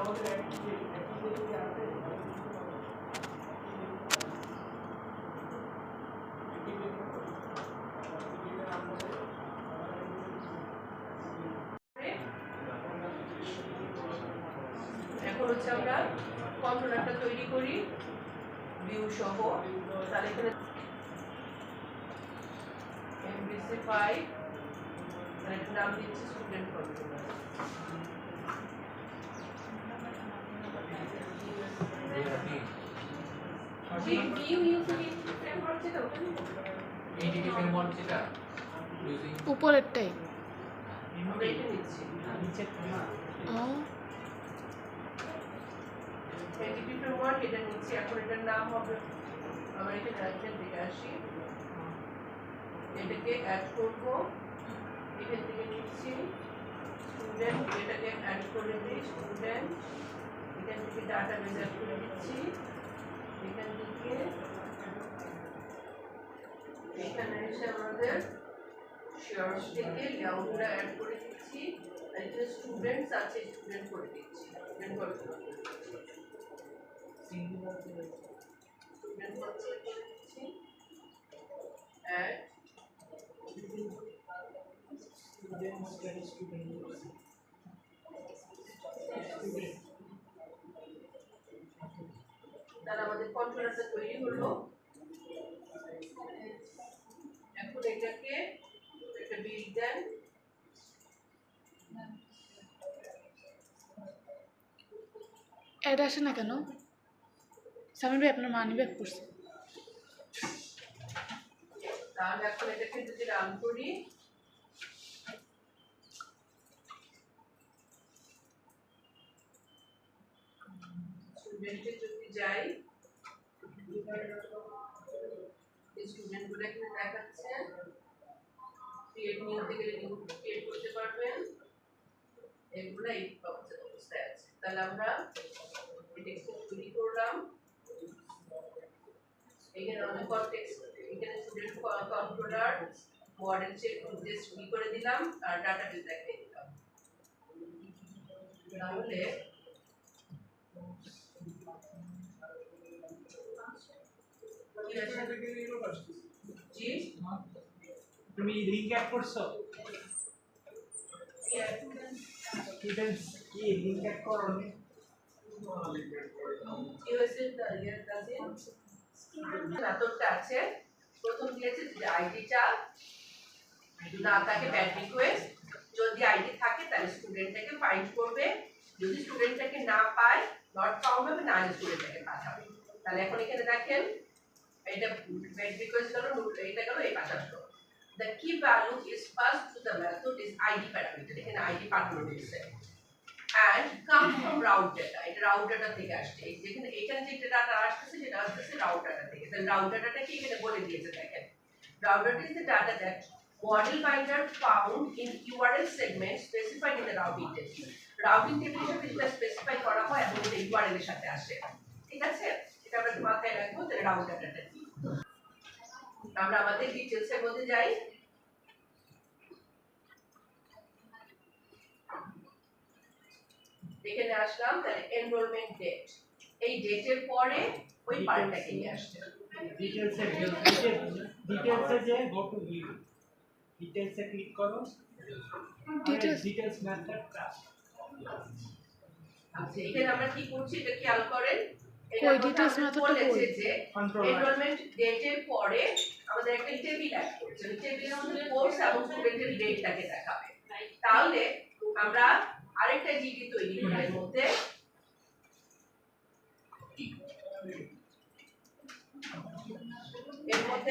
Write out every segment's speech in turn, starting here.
এখন হচ্ছে আমরা কন্ট্রোলারটা তৈরি করি ভিউ সহ। তাহলে এখানে MVC5 নাম দিচ্ছি স্টুডেন্ট কন্ট্রোলার। উপরেরটাই আমরা এটা নিচ্ছি। এটা নিচ্ছি। এখন এটার নাম হবে, আমরা এখানে থেকে আসি, এটাকে অ্যাড করবো, এখান থেকে নিচ্ছি স্টুডেন্ট, এটাকে অ্যাড করে দিই স্টুডেন্ট, এখান থেকে ডাটা বেস অ্যাড করে দিচ্ছি, এখান থেকে এখানে এসে আমাদের শেয়ার্স থেকে লেআউটটা অ্যাড করে দিচ্ছি, আর এখানে স্টুডেন্টস আছে স্টুডেন্ট করে দিচ্ছি, স্টুডেন্ট করে দিচ্ছি, স্টুডেন্ট করে দিচ্ছি অ্যাড তাহলে আমাদের কন্ট্রোলারটা তৈরি হলো। এখন এটাকে একটা বিল্ড দেন, অ্যাড আসে না কেন? সামির ভাই আপনার মানি ব্যাক করছে। তাহলে এখন এটাকে যদি রান করি, স্টুডেন্টে যদি যাই, স্টুডেন্ট গুলো এখানে দেখাচ্ছে, ক্রিয়েট নিউ থেকে নিউ ক্রিয়েট করতে পারবেন, এগুলো এই অবস্থায় আছে। তাহলে আমরা টেক্সট তৈরি করলাম, এখানে আমাদের কনটেক্সট, এখানে student controller model check just কি করে দিলাম আর ডাটাবেস দেখিয়ে দিলাম। তাহলে জি তুমি লিংক অ্যাড করছো? স্টুডেন্টস কি লিংক অ্যাড করো নি? ইউএসএ ইয়ার কাছে মেথডটা আছে, প্রথম দিয়েছে যে আইডিটা না থাকে ব্যাড রিকোয়েস্ট, যদি আইডি থাকে তাহলে স্টুডেন্টটাকে ফাইন্ড করবে, যদি স্টুডেন্টটাকে না পায় নট ফাউন্ড হবে, না স্টুডেন্টটাকে পাঠাবে। তাহলে এখন এখানে দেখেন এটা ব্যাড রিকোয়েস্ট গেল, এটা গেল, এই পাশে আসলো। The key value is passed to the method is ID parameter, এখানে আইডি পাঠানো হয়েছে, and come from route data, এটা route data থেকে আসছে, যেখানে এখানে যে ডাটা আসছে সেটা আসছে route data থেকে। তাহলে route data কি এখানে বলে দিয়েছে, দেখেন route data is the data that model binder found in URL segment specified in the routing table, routing table এর সাথে যেটা স্পেসিফাই করা হয় এবং এটা URL এর সাথে আসে, ঠিক আছে? এটা আমরা মাথায় রাখবো। তাহলে route data কি, আমরা আমাদের ডিটেইলস এর মধ্যে যাই, এখানে আসলাম, তাহলে এনরোলমেন্ট ডেট, এই ডেটের পরে ওই পার্টটাকে নিয়ে আসছে ডিটেইলস এ যে go to view, details A click করো, ডিটেইলস মেথড ক্লাস। আচ্ছা এখানে আমরা কি করছি এটা খেয়াল করেন, কই ডিটেইলস মেথডটা বলেছে যে এনরোলমেন্ট ডেটের পরে আমাদের একটা টেবিল অ্যাড করছে, ওই টেবিলের মধ্যে কোর্স এবং স্টুডেন্টের ডেটটাকে দেখাবে। তাহলে আমরা আরেকটা জিডি তৈরি করি, এর মধ্যে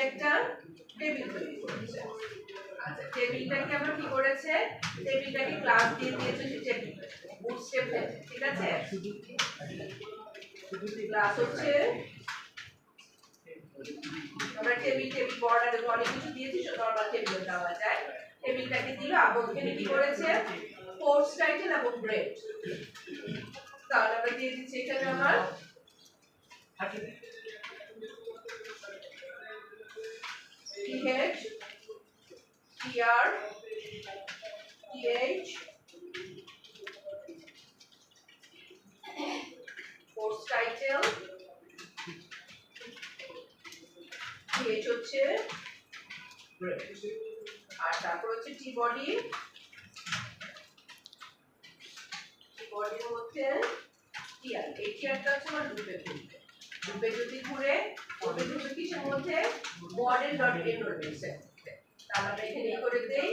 একটা টেবিল তৈরি করেছে। আচ্ছা টেবিলটাকে আমরা কি করেছে, টেবিলটাকে ক্লাস দিয়ে দিয়েছে সে টেবিল বুটস্ট্র্যাপ, ঠিক আছে? ক্লাস হচ্ছে আমরা টেবিল বর্ডারে অনেক কিছু দিয়েছি, নরমাল টেবিল দেওয়া যায়, টেবিলটাকে দিল এবং এখানে কি করেছে কোর্স টাইটেল এবং গ্রেড। তাহলে আমরা দিয়ে দিচ্ছি এখানে আমার PH PR PH course title, TH হচ্ছে আর তারপর হচ্ছে টি বডি, টি বডির মধ্যে টিআর, এই টিআরটা হচ্ছে আমার লুপে ঘুরবে, লুপে যদি ঘুরে ওটা ঘুরবে কিসের মধ্যে, মডেল ডট এনরোলমেন্টসের মধ্যে। তাহলে আমরা এখানে এই করে দেই,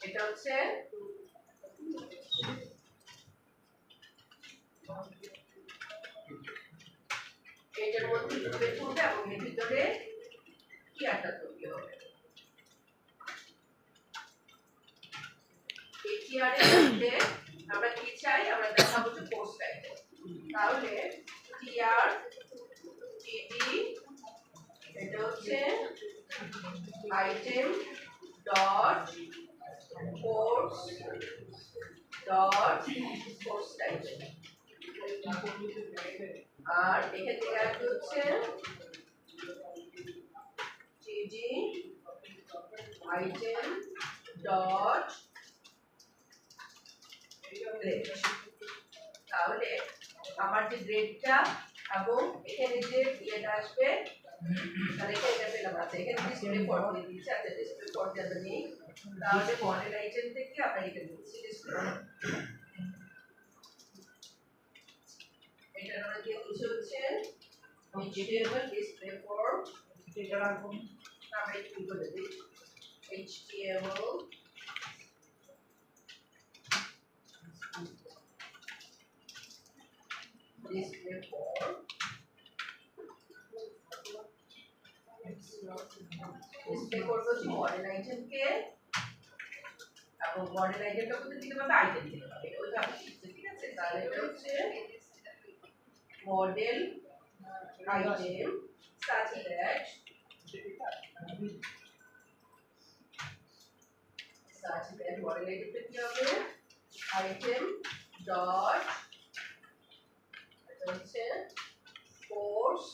এটা হচ্ছে এটার মধ্যে লুপে ঘুরবে এবং এর ভিতরে টিআরটা তৈরি হবে। এই টিআরের মধ্যে আমরা কি চাই, আমরা দেখাবো যে কোর্স টাইটেল, তাহলে টিআর টিডি এটা হচ্ছে item dot course dot course title, আর এখান থেকে আসবে হচ্ছে টিডি আইটেম ডট গ্রেড। তাহলে আমার যে গ্রেডটা এবং এখানে যে ইয়েটা আসবে, তাহলে এটা পেলাম, আছে এখানে ডিসপ্লে ফর দিয়ে দিয়েছে, আচ্ছা ডিসপ্লে ফর দিয়ে নেই, তাহলে মডেল আইটেম থেকে আমরা এটা দিচ্ছি ডিসপ্লে, এটা আমরা দিয়ে দিচ্ছি হচ্ছে HTML ডিসপ্লে ফর, এটা রাখুন, আমরা একটু করে দিই HTML display for display করবো যে মডেল আইটেম কে, এবং মডেল আইটেমটা কোথা থেকে পাবে, আইটেম থেকে পাবে, এটা ওই ভাবে শিখছে, ঠিক আছে। তাহলে এটা হচ্ছে model item such that model আইটেমটা কি হবে, আইটেম ডট হচ্ছে কোর্স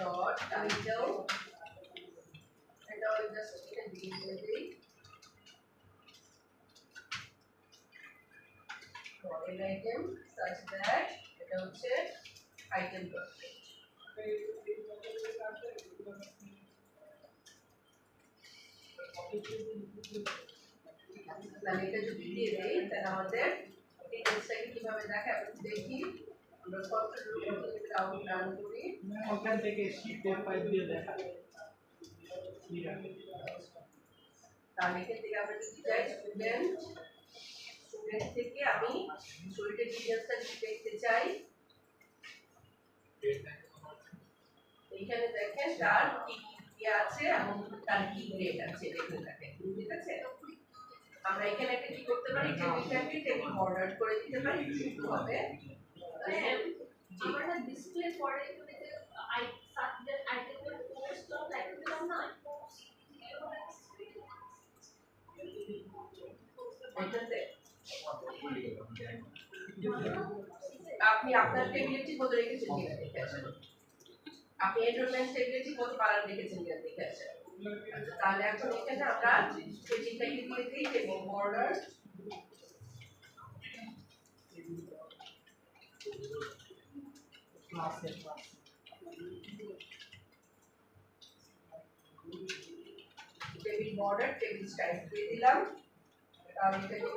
ডট টাইটেল, এটা জাস্ট এখানে দিয়ে দিই মডেল আইটেম such that এটা হচ্ছে আইটেম ডট, তাহলে এটা যদি দিয়ে দেই তাহলে আমাদের ডিটেইলসটাকে কিভাবে দেখাবো দেখি, আমরা কন্ট্রোল রুট ডাউন রান করি, ওখান থেকে শিফট F5 দিয়ে দেখা, তাহলে এখান থেকে আমরা যদি যাই স্টুডেন্ট থেকে আমি স্টুডেন্টের ডিটেইলসটা দেখতে চাই, এখানে দেখেন তার কি আছে এবং তার কি গ্রেড আছে দেখতে থাকেন, ঠিক আছে। আমরা এখানে একটা কি করতে পারি, টেবিলটাকে টেবিল বর্ডার করে দিতে পারি, শুধু হবে আমরা ডিসপ্লে পরে এখানে যে সাবজেক্ট আইটেমের কোর্স ডট টাইটেল দিলাম না, এটাতে আপনি আপনার টেবিলে ঠিক মতো রেখেছেন কিনা দেখে আসেন, আপনি এনরোলমেন্ট টেবিলে ঠিক মতো বানান রেখেছেন কিনা দেখে আসেন। তাহলে এখন এখানে আমরা পেজিংটাকে দিয়ে দিই টেবিল বর্ডার, ক্লাসের class table border table style দিয়ে দিলাম, তাহলে এটাকে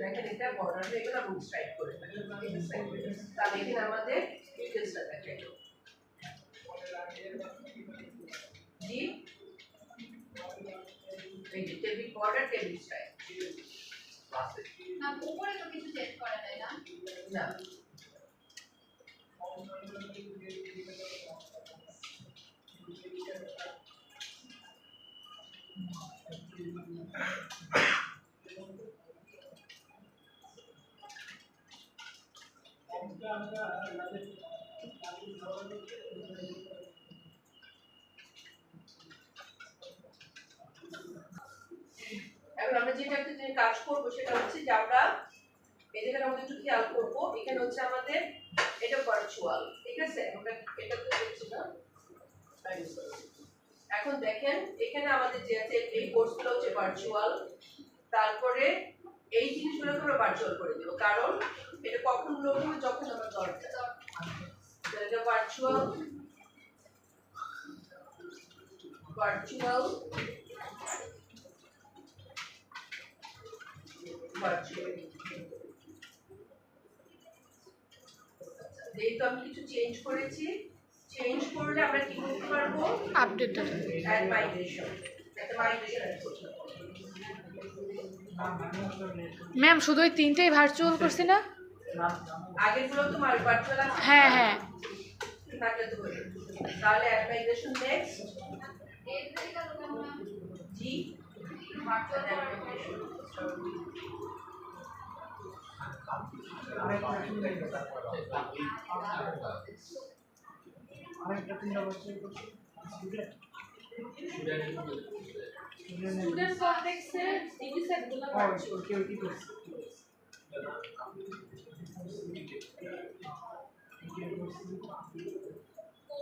এখানে এটা বর্ডার হয়ে গেল এবং স্ট্রাইক করে ফেললাম, তাহলে এখানে আমাদের ডিটেইলসটা দেখাই জি, এই যে টেবিল বর্ডার টেবিল স্টাইল না উপরে তো কিছু চেঞ্জ করা যায় না, না এখন আমরা যেটা একটা যে কাজ করব সেটা হচ্ছে যে আমরা এই জায়গাটা আমাদের একটু খেয়াল করব, এখানে হচ্ছে আমাদের এটা ভার্চুয়াল, ঠিক আছে, আমরা এটা তো দেখছি না, এখন দেখেন এখানে আমাদের যে আছে এই কোর্সগুলো হচ্ছে ভার্চুয়াল, তারপরে এই জিনিসগুলোকে আমরা ভার্চুয়াল করে দেব, কারণ এটা কখন লোড হবে যখন আমার দরকার। এটা ভার্চুয়াল ভার্চুয়াল ভার্চুয়াল যেহেতু আমি কিছু চেঞ্জ করেছি, চেঞ্জ করলে আমরা কি করতে পারবো, আপডেট ডাটা। অ্যাড মাইগ্রেশন, একটা মাইগ্রেশন অ্যাড করতে পারবো। ম্যাম শুধু ওই তিনটেই ভার্চুয়াল করছি না? আগেরগুলো তো ভার্চুয়াল আছে। হ্যাঁ হ্যাঁ। থাকলে তো হলো। তাহলে add migration next G virtual add migration. আরেকটা 3 বছর স্টুডেন্ট স্টুডেন্ট কনটেক্সটে ডিগ্রি সেটগুলো ভার্চুয়াল কেউ কি করছে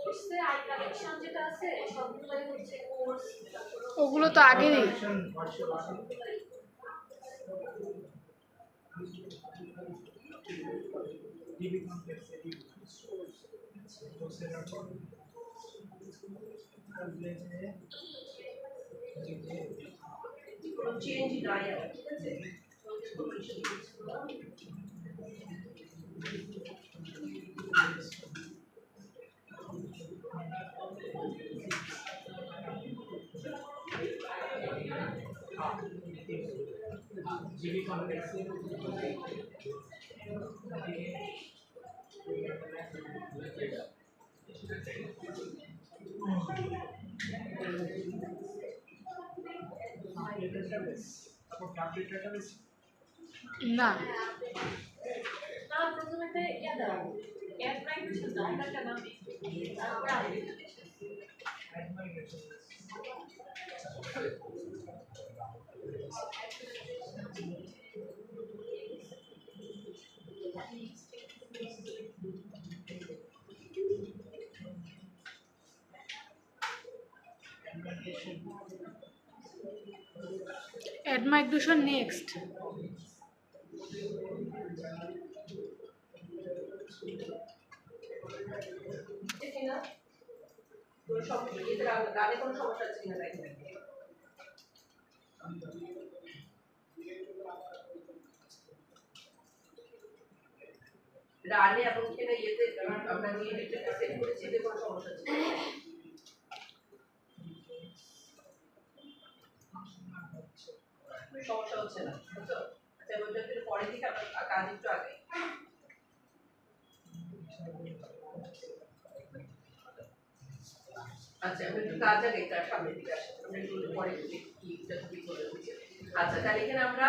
কোর্সে আই কালেকশন যেটা আছে সবগুলোই হচ্ছে কোর্স ওগুলো তো আগেরই। ডিবি কমপ্লেক্স এটি কোনো চেঞ্জ নাই আর, ঠিক আছে। ডিবি কমপ্লেক্স না না প্রথমে তো ইয়া দাও অ্যাড মাইগ্রেশন দাও একটা নাম তারপর আইডেন্টিফিকেশন অ্যাড মাইগ্রেশন নেক্সট। কিনা কোনো সমস্যা, এতে গানে কোনো সমস্যা আছে কিনা দেখেন। রানে এবং এখানে ইয়েতে আমরা যে এডিটরটা সেট করেছি এতে কোনো সমস্যা আছে কিনা? সমস্যা হচ্ছে না, বুঝছো? আচ্ছা ওইটা একটু পরে দিকে আমরা কাজ একটু আগে। আচ্ছা আমি একটু কাজ আগে তার সামনের দিকে আসি, আমরা একটু পরে দেখি কি করে হচ্ছে। আচ্ছা তাহলে এখানে আমরা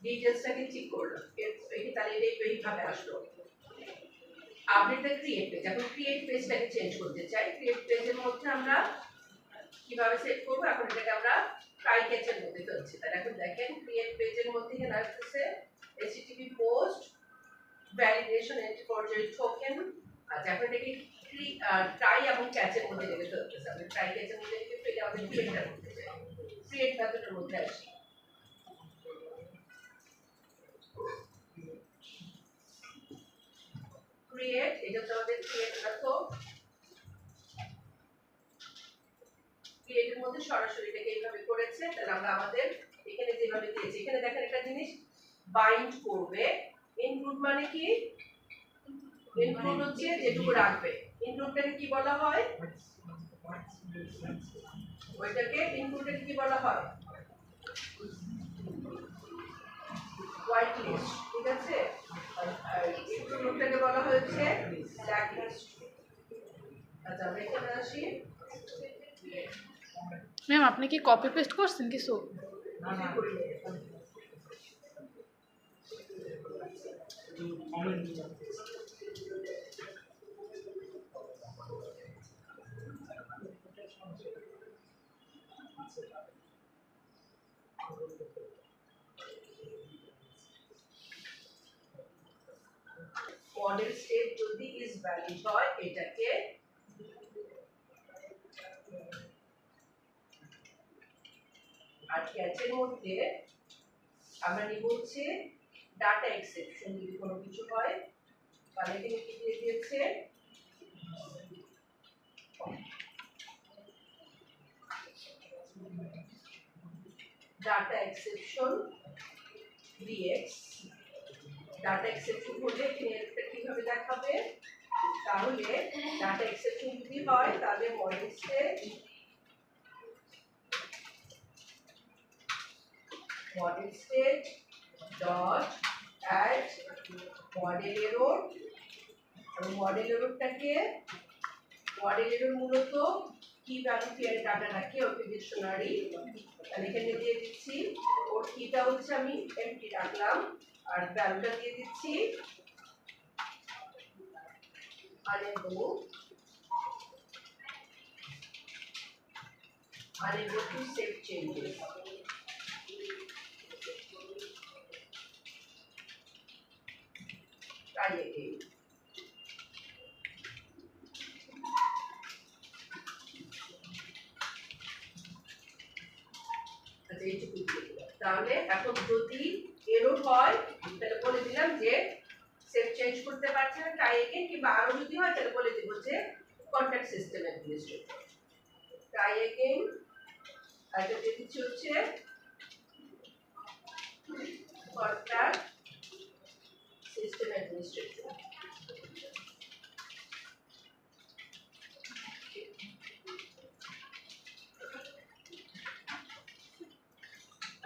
ডিটেইলসটাকে ঠিক করলাম, এই তাহলে এইভাবে আসলো। Update the create page. এখন ক্রিয়েট পেজটাকে চেঞ্জ করতে চাই, ক্রিয়েট পেজের মধ্যে আমরা কিভাবে সেট করব, এখন এটাকে আমরা ট্রাই ক্যাচের মধ্যে ফেলছি। তাহলে এখন দেখেন ক্রিয়েট পেজের মধ্যে এখানে আসছে http post validation entry forgery token. আচ্ছা এখন এটাকে ট্রাই এবং ক্যাচের মধ্যে রেখে ফেলতেছে। আমরা ট্রাই ক্যাচের মধ্যে রেখে ফেলে আমাদের ক্রিয়েটটার মধ্যে যাই, ক্রিয়েট মেথডের মধ্যে আসি। ক্রিয়েট, এটা হচ্ছে আমাদের ক্রিয়েট মেথড। ক্রিয়েটের মধ্যে সরাসরি এটাকে এইভাবে করেছে, তাহলে আমরা আমাদের এখানে যেভাবে দিয়েছি, এখানে দেখেন একটা জিনিস বাইন্ড করবে। ইনক্লুড মানে কি? ইনক্লুড হচ্ছে যেটুকু রাখবে। ইনক্লুডটাকে কি বলা হয়? ওইটাকে ইনক্লুডেড কি বলা হয়? হোয়াইট লিস্ট, ঠিক আছে। আর ইনক্লুডটাকে বলা হয়েছে ব্ল্যাক লিস্ট। আচ্ছা আমরা এখানে আসি। ম্যাম আপনি কি কপি পেস্ট করছেন কিছু? না না কমেন্ট মডেল স্টেট যদি ইজ ভ্যালিড হয় এটাকে আর ক্যাচের মধ্যে আমরা নিব হচ্ছে ডাটা এক্সেপশন। যদি কোনো কিছু হয় তাহলে এখানে কি দিয়ে দিয়েছে, data exception DX. Data exception হলে এখানে কিভাবে দেখাবে, তাহলে ডাটা এক্সেপশন যদি হয় তাহলে model state dot add model error. এবং মডেল এররটাকে, মডেল এরর মূলত কি ভ্যালু পেয়ার ডাটা রাখে ওকে ডিকশনারি, তাহলে এখানে দিয়ে দিচ্ছি ওর কিটা হচ্ছে আমি এমটি রাখলাম আর ভ্যালুটা দিয়ে দিচ্ছি unable to save changes। Try again। তাহলে এখন যদি এরর হয় তাহলে বলে দিলাম যে সেভ চেঞ্জ করতে পারছে না, ট্রাই এগেইন, কিংবা আরো যদি হয় তাহলে বলে দিব যে contact system administrator. Try again, আর এটা দিয়ে দিচ্ছি হচ্ছে কন্ট্যাক্ট সিস্টেম অ্যাডমিনিস্ট্রেটর।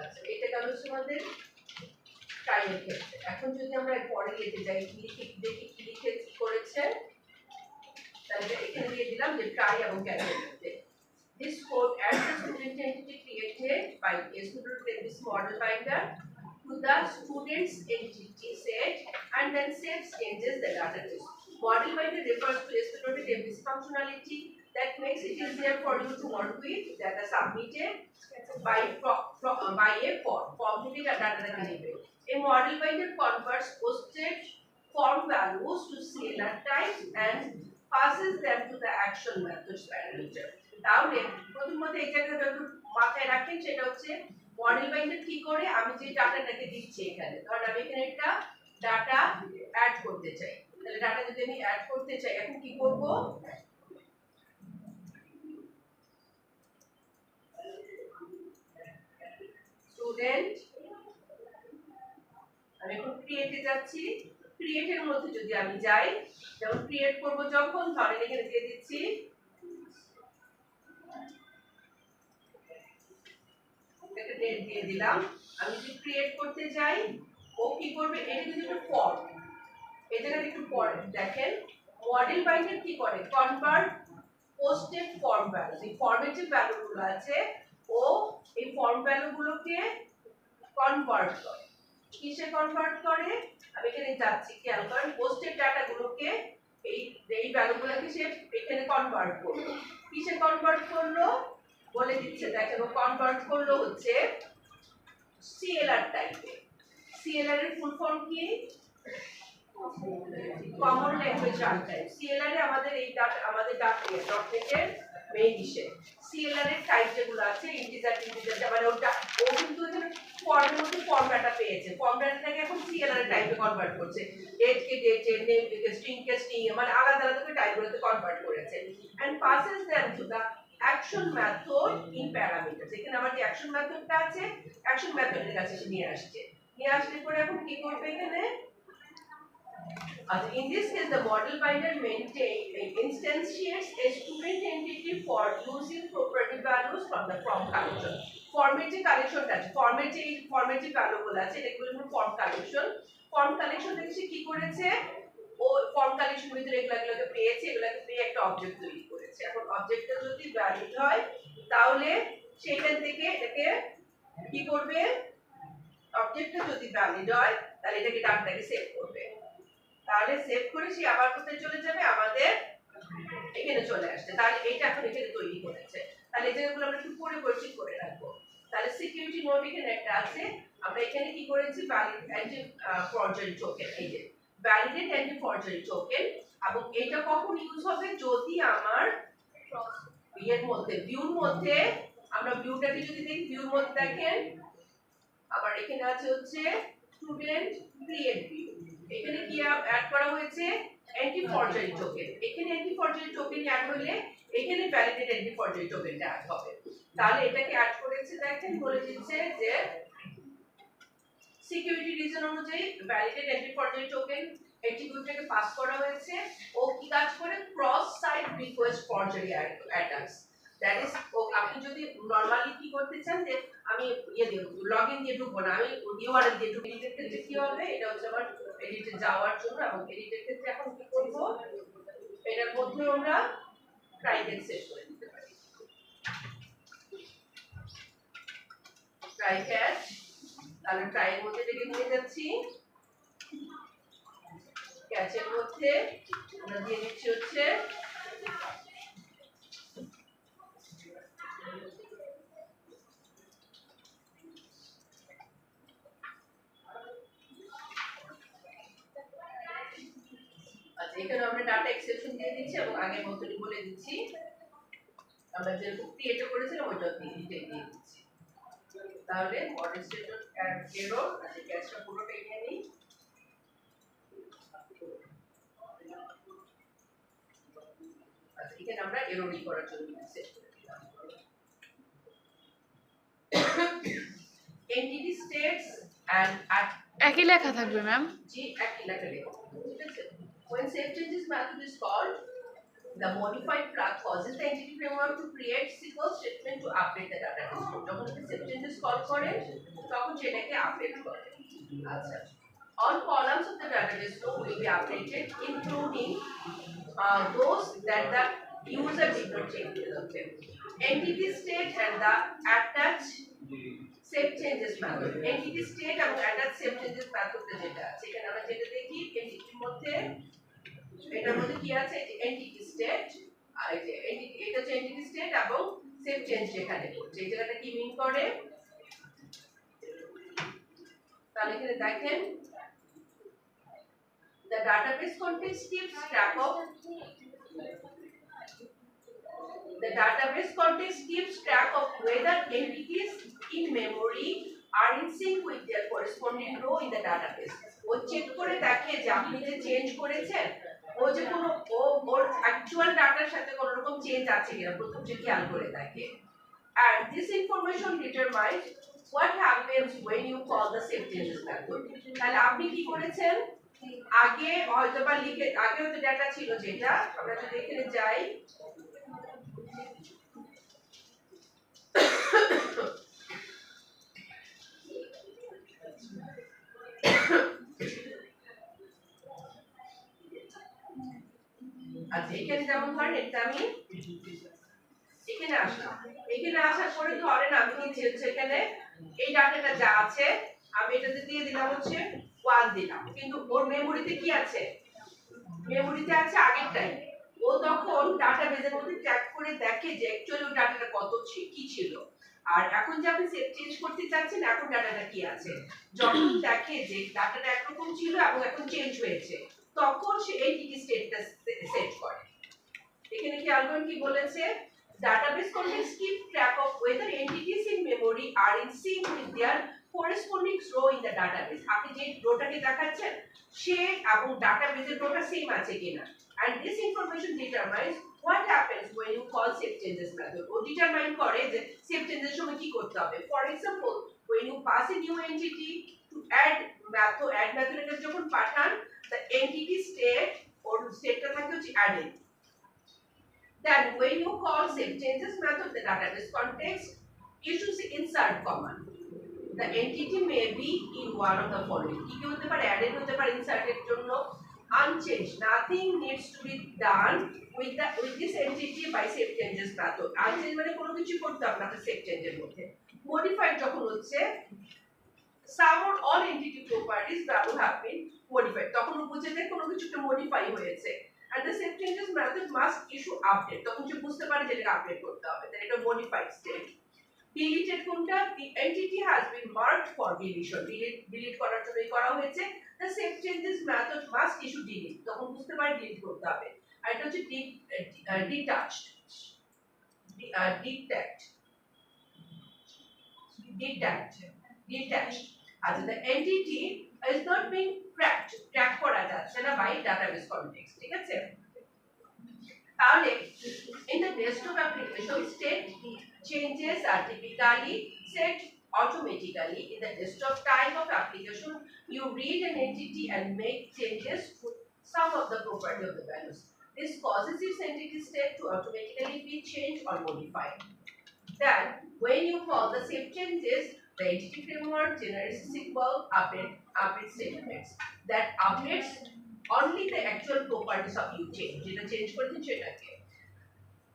আচ্ছা, এটা গেল আমাদের ট্রাইয়ের ক্ষেত্রে। এখন যদি আমরা পরে লিখতে যাই, দেখি কি লিখে করেছে, তাহলে এখানে দিয়ে দিলাম যে ট্রাই এবং ক্যাচের মধ্যে this code adds the student entity created by a student in this model binder to the student's entity set and then saves changes the data to. Model binder refers to a student MVC functionality that makes it easier for you to work with data submitted by a form থেকে data নেবে। A model binder converts posted form values to CLR types and passes them to the action methods parameter। তাহলে প্রথমত এই জায়গাটা একটু মাথায় রাখেন, সেটা হচ্ছে মডেল বাইন্ডার কি করে, আমি যে ডাটাটাকে দিচ্ছি এখানে, ধর আমি এখানে একটা ডাটা অ্যাড করতে চাই, তাহলে ডাটা যদি আমি অ্যাড করতে চাই এখন কি করব, স্টুডেন্ট, আমি এখন ক্রিয়েটে যাচ্ছি, ক্রিয়েটের মধ্যে যদি আমি যাই, যেমন ক্রিয়েট করব যখন, ধরেন এখানে দিয়ে দিচ্ছি একটা ডেট দিয়ে দিলাম। আমি যদি ক্রিয়েট করতে যাই ও কি করবে, এটা কিন্তু একটা ফর্ম, এই জায়গাটা একটু পরে দেখেন মডেল বাইন্ডার কি করে, কনভার্ট পোস্টেড ফর্ম ভ্যালু, এই ফর্মের যে ভ্যালুগুলো আছে ও এই ফর্ম ভ্যালুগুলোকে কনভার্ট করে। কিসে কনভার্ট করে, আমি এখানে যাচ্ছি, খেয়াল করেন পোস্টেড ডাটাগুলোকে এই ভ্যালুগুলোকে সে এখানে কনভার্ট করলো। কিসে কনভার্ট করলো বলে দিচ্ছে, দেখেন ও কনভার্ট করলো হচ্ছে সিএলআর টাইপে। সিএলআর এর ফুল ফর্ম কি, কমন ল্যাঙ্গুয়েজ রানটাইম। সিএলআর এ আমাদের এই আমাদের ডটনেটের মেইন ইস্যু। সিএলআর এর টাইপ যেগুলো আছে ইন্টিজার মানে ও কিন্তু এখানে ফর্মের মধ্যে ফর্ম ডাটা পেয়েছে, ফর্ম ডাটাটাকে এখন সিএলআর এর টাইপে কনভার্ট করছে, ডেট কে ডেটে, নেম কে স্ট্রিং কে স্ট্রিং, মানে আলাদা আলাদা করে টাইপগুলোতে কনভার্ট করেছে and passes them to the action method in parameters. এখানে আমার যে অ্যাকশন মেথডটা আছে, অ্যাকশন মেথডের কাছে সে নিয়ে আসলে পরে এখন কি করবে এখানে, in this case the model binder instantiates a student entity for using property values from the form collection। ফর্মের যে কালেকশনটা আছে, ফর্মের যে ভ্যালুগুলো আছে এগুলো হলো ফর্ম কালেকশন। ফর্ম কালেকশন থেকে সে কি করেছে, ও ফর্ম কালেকশন ভিতরে এগুলোকে পেয়েছে, এগুলোকে পেয়ে একটা অবজেক্ট তৈরি করেছে। এখন অবজেক্টটা যদি ভ্যালিড হয় তাহলে সেখান থেকে এটাকে কি করবে, অবজেক্টটা যদি ভ্যালিড হয় তাহলে এটাকে ডাটাটাকে সেভ করবে, তাহলে সেভ করে সে আবার কোথায় চলে যাবে, আমাদের এখানে চলে আসছে। তাহলে এইটা এখন এখানে তৈরি করেছে, তাহলে এই জায়গাগুলো আমরা একটু পরিচিত করে রাখবো। তাহলে সিকিউরিটি নোড এখানে একটা আছে, আমরা এখানে কি করেছি, ভ্যালিড অ্যান্টি ফরজারি টোকেন, এই যে ভ্যালিডেট অ্যান্টি ফরজারি টোকেন। এবং এটা কখন ইউজ হবে, যদি আমার এর মধ্যে ভিউর মধ্যে আমরা ভিউটাকে যদি দেখি ভিউর মধ্যে দেখেন আবার এখানে আছে হচ্ছে স্টুডেন্ট ক্রিয়েট ভিউ। এখানে কি অ্যাড করা হয়েছে অ্যান্টি ফরজারি টোকেন। এখানে অ্যান্টি ফরজারি টোকেন অ্যাড হলে এখানে ভ্যালিডেট অ্যান্টি ফরজারি টোকেনটা অ্যাড হবে। তাহলে এটাকে অ্যাড করেছে দেখেন বলে দিচ্ছে যে সিকিউরিটি রিজন অনুযায়ী ভ্যালিডেট অ্যান্টি ফরজারি টোকেন এট্রিবিউটটাকে পাস করা হয়েছে। ও কি কাজ করে cross site request forgery attacks. That is আপনি যদি নরমালি কি করতে চান যে আমি দিয়ে লগইন দিয়ে ঢুকবো না, আমি ইউআরএল দিয়ে ঢুকবো, এডিটের ক্ষেত্রে কি হবে এটা হচ্ছে আমার এডিটে যাওয়ার জন্য। এবং এডিটের ক্ষেত্রে এখন কি করব এটার মধ্যে আমরা ট্রাই ক্যাচ সেট করে দিতে পারি। ট্রাই ক্যাচ, তাহলে ট্রাই এর মধ্যে এটাকে নিয়ে যাচ্ছি, ক্যাচের মধ্যে আমরা দিয়ে দিচ্ছি হচ্ছে এখানে আমরা ডাটা এক্সেপশন দিয়ে দিচ্ছি এবং আগের মতই বলে দিচ্ছি আমরা যে ক্রিয়েট করেছিলাম ওইটা দিয়ে দিচ্ছি। তাহলে মডেল স্টেটমেন্ট এরর আছে ক্যাচটা পুরোটাই নিয়ে নিই। আচ্ছা এখানে আমরা এররই করার জন্য সেট করে দিলাম এন্টিটি স্টেটস এন্ড একই লেখা থাকবে ম্যাম। জি একই লেখা লিখো, ঠিক আছে। When save changes method is called, the modified flag causes the entity framework to create SQL statement to update the database. যখন save changes call করে তখন সেটাকে আপডেট করে। আচ্ছা all columns of the database row will be updated including those that the user did not change. Okay, entity state and the attached save changes method, entity state এবং attached save changes method যেটা আছে এখানে আমরা যেটা দেখি এন্টিটির মধ্যে এটার মধ্যে কি আছে এন্টিটি স্টেট আর এই যে এন্টিটি এটা হচ্ছে এন্টিটি স্টেট এবং সেভ চেঞ্জ যেখানে করছে এই জায়গাটা কি মিন করে। তাহলে এখানে দেখেন the database context keeps track of whether entities in memory are in sync with their corresponding row in the database. ও চেক করে দেখে যে আপনি যে চেঞ্জ করেছেন ও যে কোনো ওর অ্যাকচুয়াল ডাটার সাথে কোনো রকম চেঞ্জ আছে কিনা প্রথম যে খেয়াল করে দেখে। and this information determines what happens when you call the save changes method. তাহলে আপনি কি করেছেন আগে হয়তো বা লিখে আগে হয়তো ডাটা ছিল যেটা আমরা যদি এখানে যাই আচ্ছা এখানে যেমন ধরেন এটা আমি এখানে আসলাম, এখানে আসার পরে ধরেন আমি নিচে হচ্ছে এখানে এই ডাটাটা যা আছে আমি এটাতে দিয়ে দিলাম হচ্ছে 1 দিলাম, কিন্তু ওর মেমোরিতে কি আছে মেমোরিতে আছে আগেরটাই। ও তখন ডাটাবেজের মধ্যে ট্র্যাক করে দেখে যে অ্যাকচুয়ালি ওই ডাটাটা কত কি ছিল আর এখন যে আপনি সেভ চেঞ্জ করতে চাচ্ছেন এখন ডাটাটা কি আছে। যখন দেখে যে ডাটাটা একরকম ছিল এবং এখন চেঞ্জ হয়েছে তখন সে এন্টিটি স্টেটটা সেট করে। এখানে খেয়াল করুন কি বলেছে database context keep track of whether entities in memory are in sync with their corresponding row in the database. আপনি যে রোটাকে দেখাচ্ছেন সে এবং ডাটাবেজের রোটা সেম আছে কিনা and this information determines what happens when you call save changes method. O determine করে যে save চেঞ্জের সময় কি করতে হবে। For example when you pass a new entity to add method এটা যখন পাঠান the entity state or স্টেটটা থাকে হচ্ছে added. Then when you call save changes method the database context issues the insert command. The entity may be in one of the following. কি হতে পারে added হতে পারে insert এর জন্য unchanged. Nothing needs to be done with this entity by save changes method. Unchanged মানে কোনো কিছু করতে হবে না save change এর মধ্যে। Modified যখন হচ্ছে some or all entity properties that have been modified তখন বুঝে যে কোনো কিছু একটা modify হয়েছে and the save changes method must issue update তখন সে বুঝতে পারে যে এটা আপডেট করতে হবে তাহলে এটা modified state. Deleted কোনটা the entity has been marked for deletion delete করার জন্যই করা হয়েছে the save changes method must issue delete তখন বুঝতে পারে delete করতে হবে। আর এটা হচ্ছে detached detect detached as the entity is not being track করা যাচ্ছে না by database context ঠিক আছে তাহলে in the desktop application state changes are typically set automatically in the desktop type of application you read an entity and make changes to some of the property of the values this causes its entity state to automatically be changed or modified then when you call the save changes the entity framework generates a SQL update statements that updates only the actual properties of you change যেটা change করেছেন সেটাকে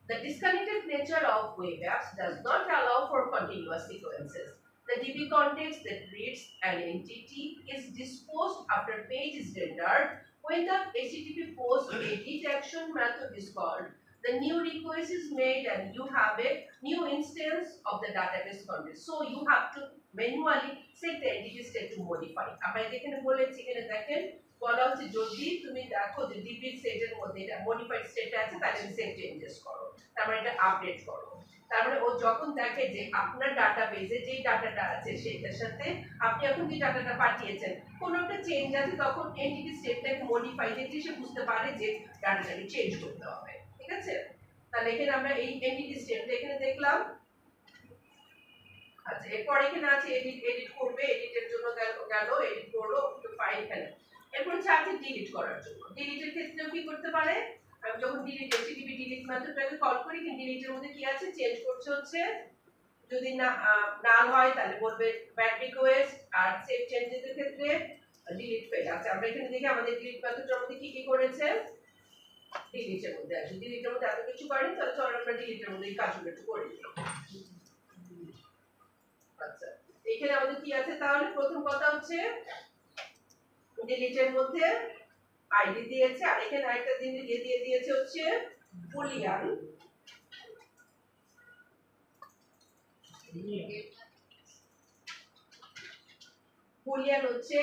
The disconnected nature of web apps does not allow for continuous sequences. The DB context that reads an entity is disposed after page is rendered. When the HTTP post edit action method is called, the new request is made and you have a new instance of the database context. So you have to manually set the entity state to modify. আমরা এখানে বলেছি এখানে দেখেন বলা হচ্ছে যদি তুমি দেখো যে ডিবি সেটের মধ্যে এটা মডিফাইড স্টেটে আছে তাহলে সেট চেঞ্জেস করো তারপরে এটা আপডেট করো তারপরে ও যখন দেখে যে আপনার ডাটাবেজে যে ডাটাটা আছে সেটার সাথে আপনি এখন যে ডাটাটা পাঠিয়েছেন কোনো একটা চেঞ্জ আছে তখন এন্টিটি স্টেটটাকে মডিফাই দেখলে সে বুঝতে পারে যে ডাটাটাকে চেঞ্জ করতে হবে ঠিক আছে তাহলে এখানে আমরা এই এন্টিটি স্টেটটা এখানে দেখলাম আচ্ছা এরপর এখানে আছে এডিট করবে এডিটের জন্য গেল এডিট করলো তো ফাইল এখানে এরপর চার্জ ডিলিট করার জন্য ডিলিটের ক্ষেত্রেও কি করতে পারে আমি যখন ডিলিট HTTP ডিলিট মেথডটাকে কল করি কিন্তু ডিলিটের মধ্যে কি আছে চেঞ্জ করছে হচ্ছে যদি না নাল হয় তাহলে বলবে ব্যাড রিকোয়েস্ট আর সেভ চেঞ্জেস এর ক্ষেত্রে ডিলিট ফেল আছে আমরা এখানে দেখি আমাদের ডিলিট মেথডটার মধ্যে কি কি করেছে ডিলিটের মধ্যে আছে ডিলিটের মধ্যে এত কিছু করেনি তাহলে চলো আমরা ডিলিটের মধ্যে এই কাজগুলো একটু করে দিই আচ্ছা এখানে আমাদের কি আছে তাহলে প্রথম কথা হচ্ছে ডিলিটের মধ্যে আইডি দিয়েছে আর এখানে আরেকটা জিনিস দিয়ে দিয়েছে হচ্ছে বুলিয়ান হচ্ছে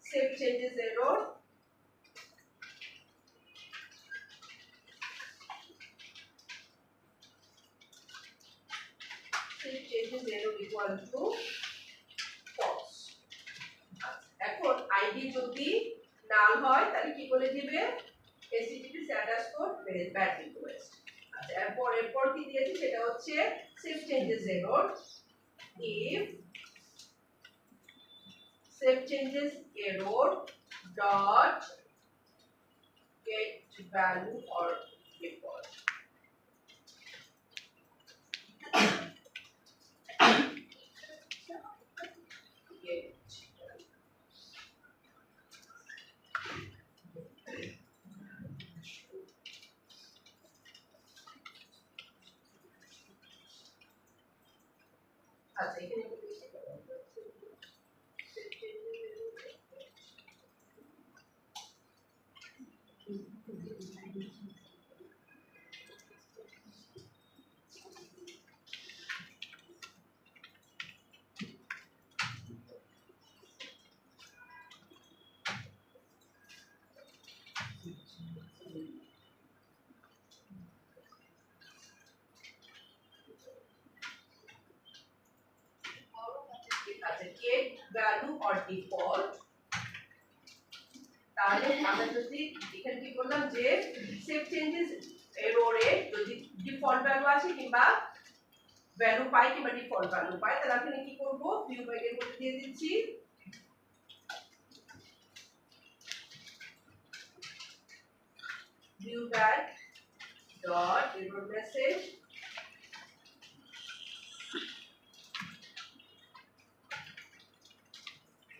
save changes error save changes error equal to false এখন আইডি যদি নাল হয় তাহলে কি বলে দিবে HTTP status code bad request আচ্ছা এরপর কি দিয়েছি সেটা হচ্ছে save changes error if save changes error dot get value or default আচ্ছা এখানে get value or default তাহলে আমরা যদি এখানে কি বললাম যে সেভ চেঞ্জেস এররে যদি ডিফল্ট ভ্যালু আসে কিংবা ভ্যালু পাই কিংবা ডিফল্ট ভ্যালু পাই তাহলে আমরা কি করব ভিউ ব্যাগের মধ্যে দিয়ে দিচ্ছি view bag dot error message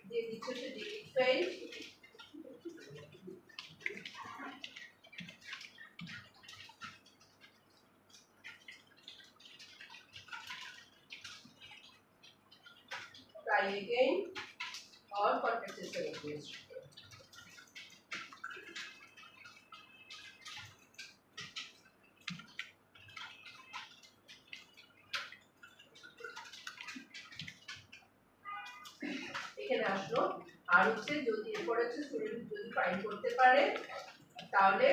দিয়ে দিচ্ছি delete file try again or context system administrator এখানে আসলো আর হচ্ছে যদি এরপর হচ্ছে স্টুডেন্ট যদি ফাইন্ড করতে পারে তাহলে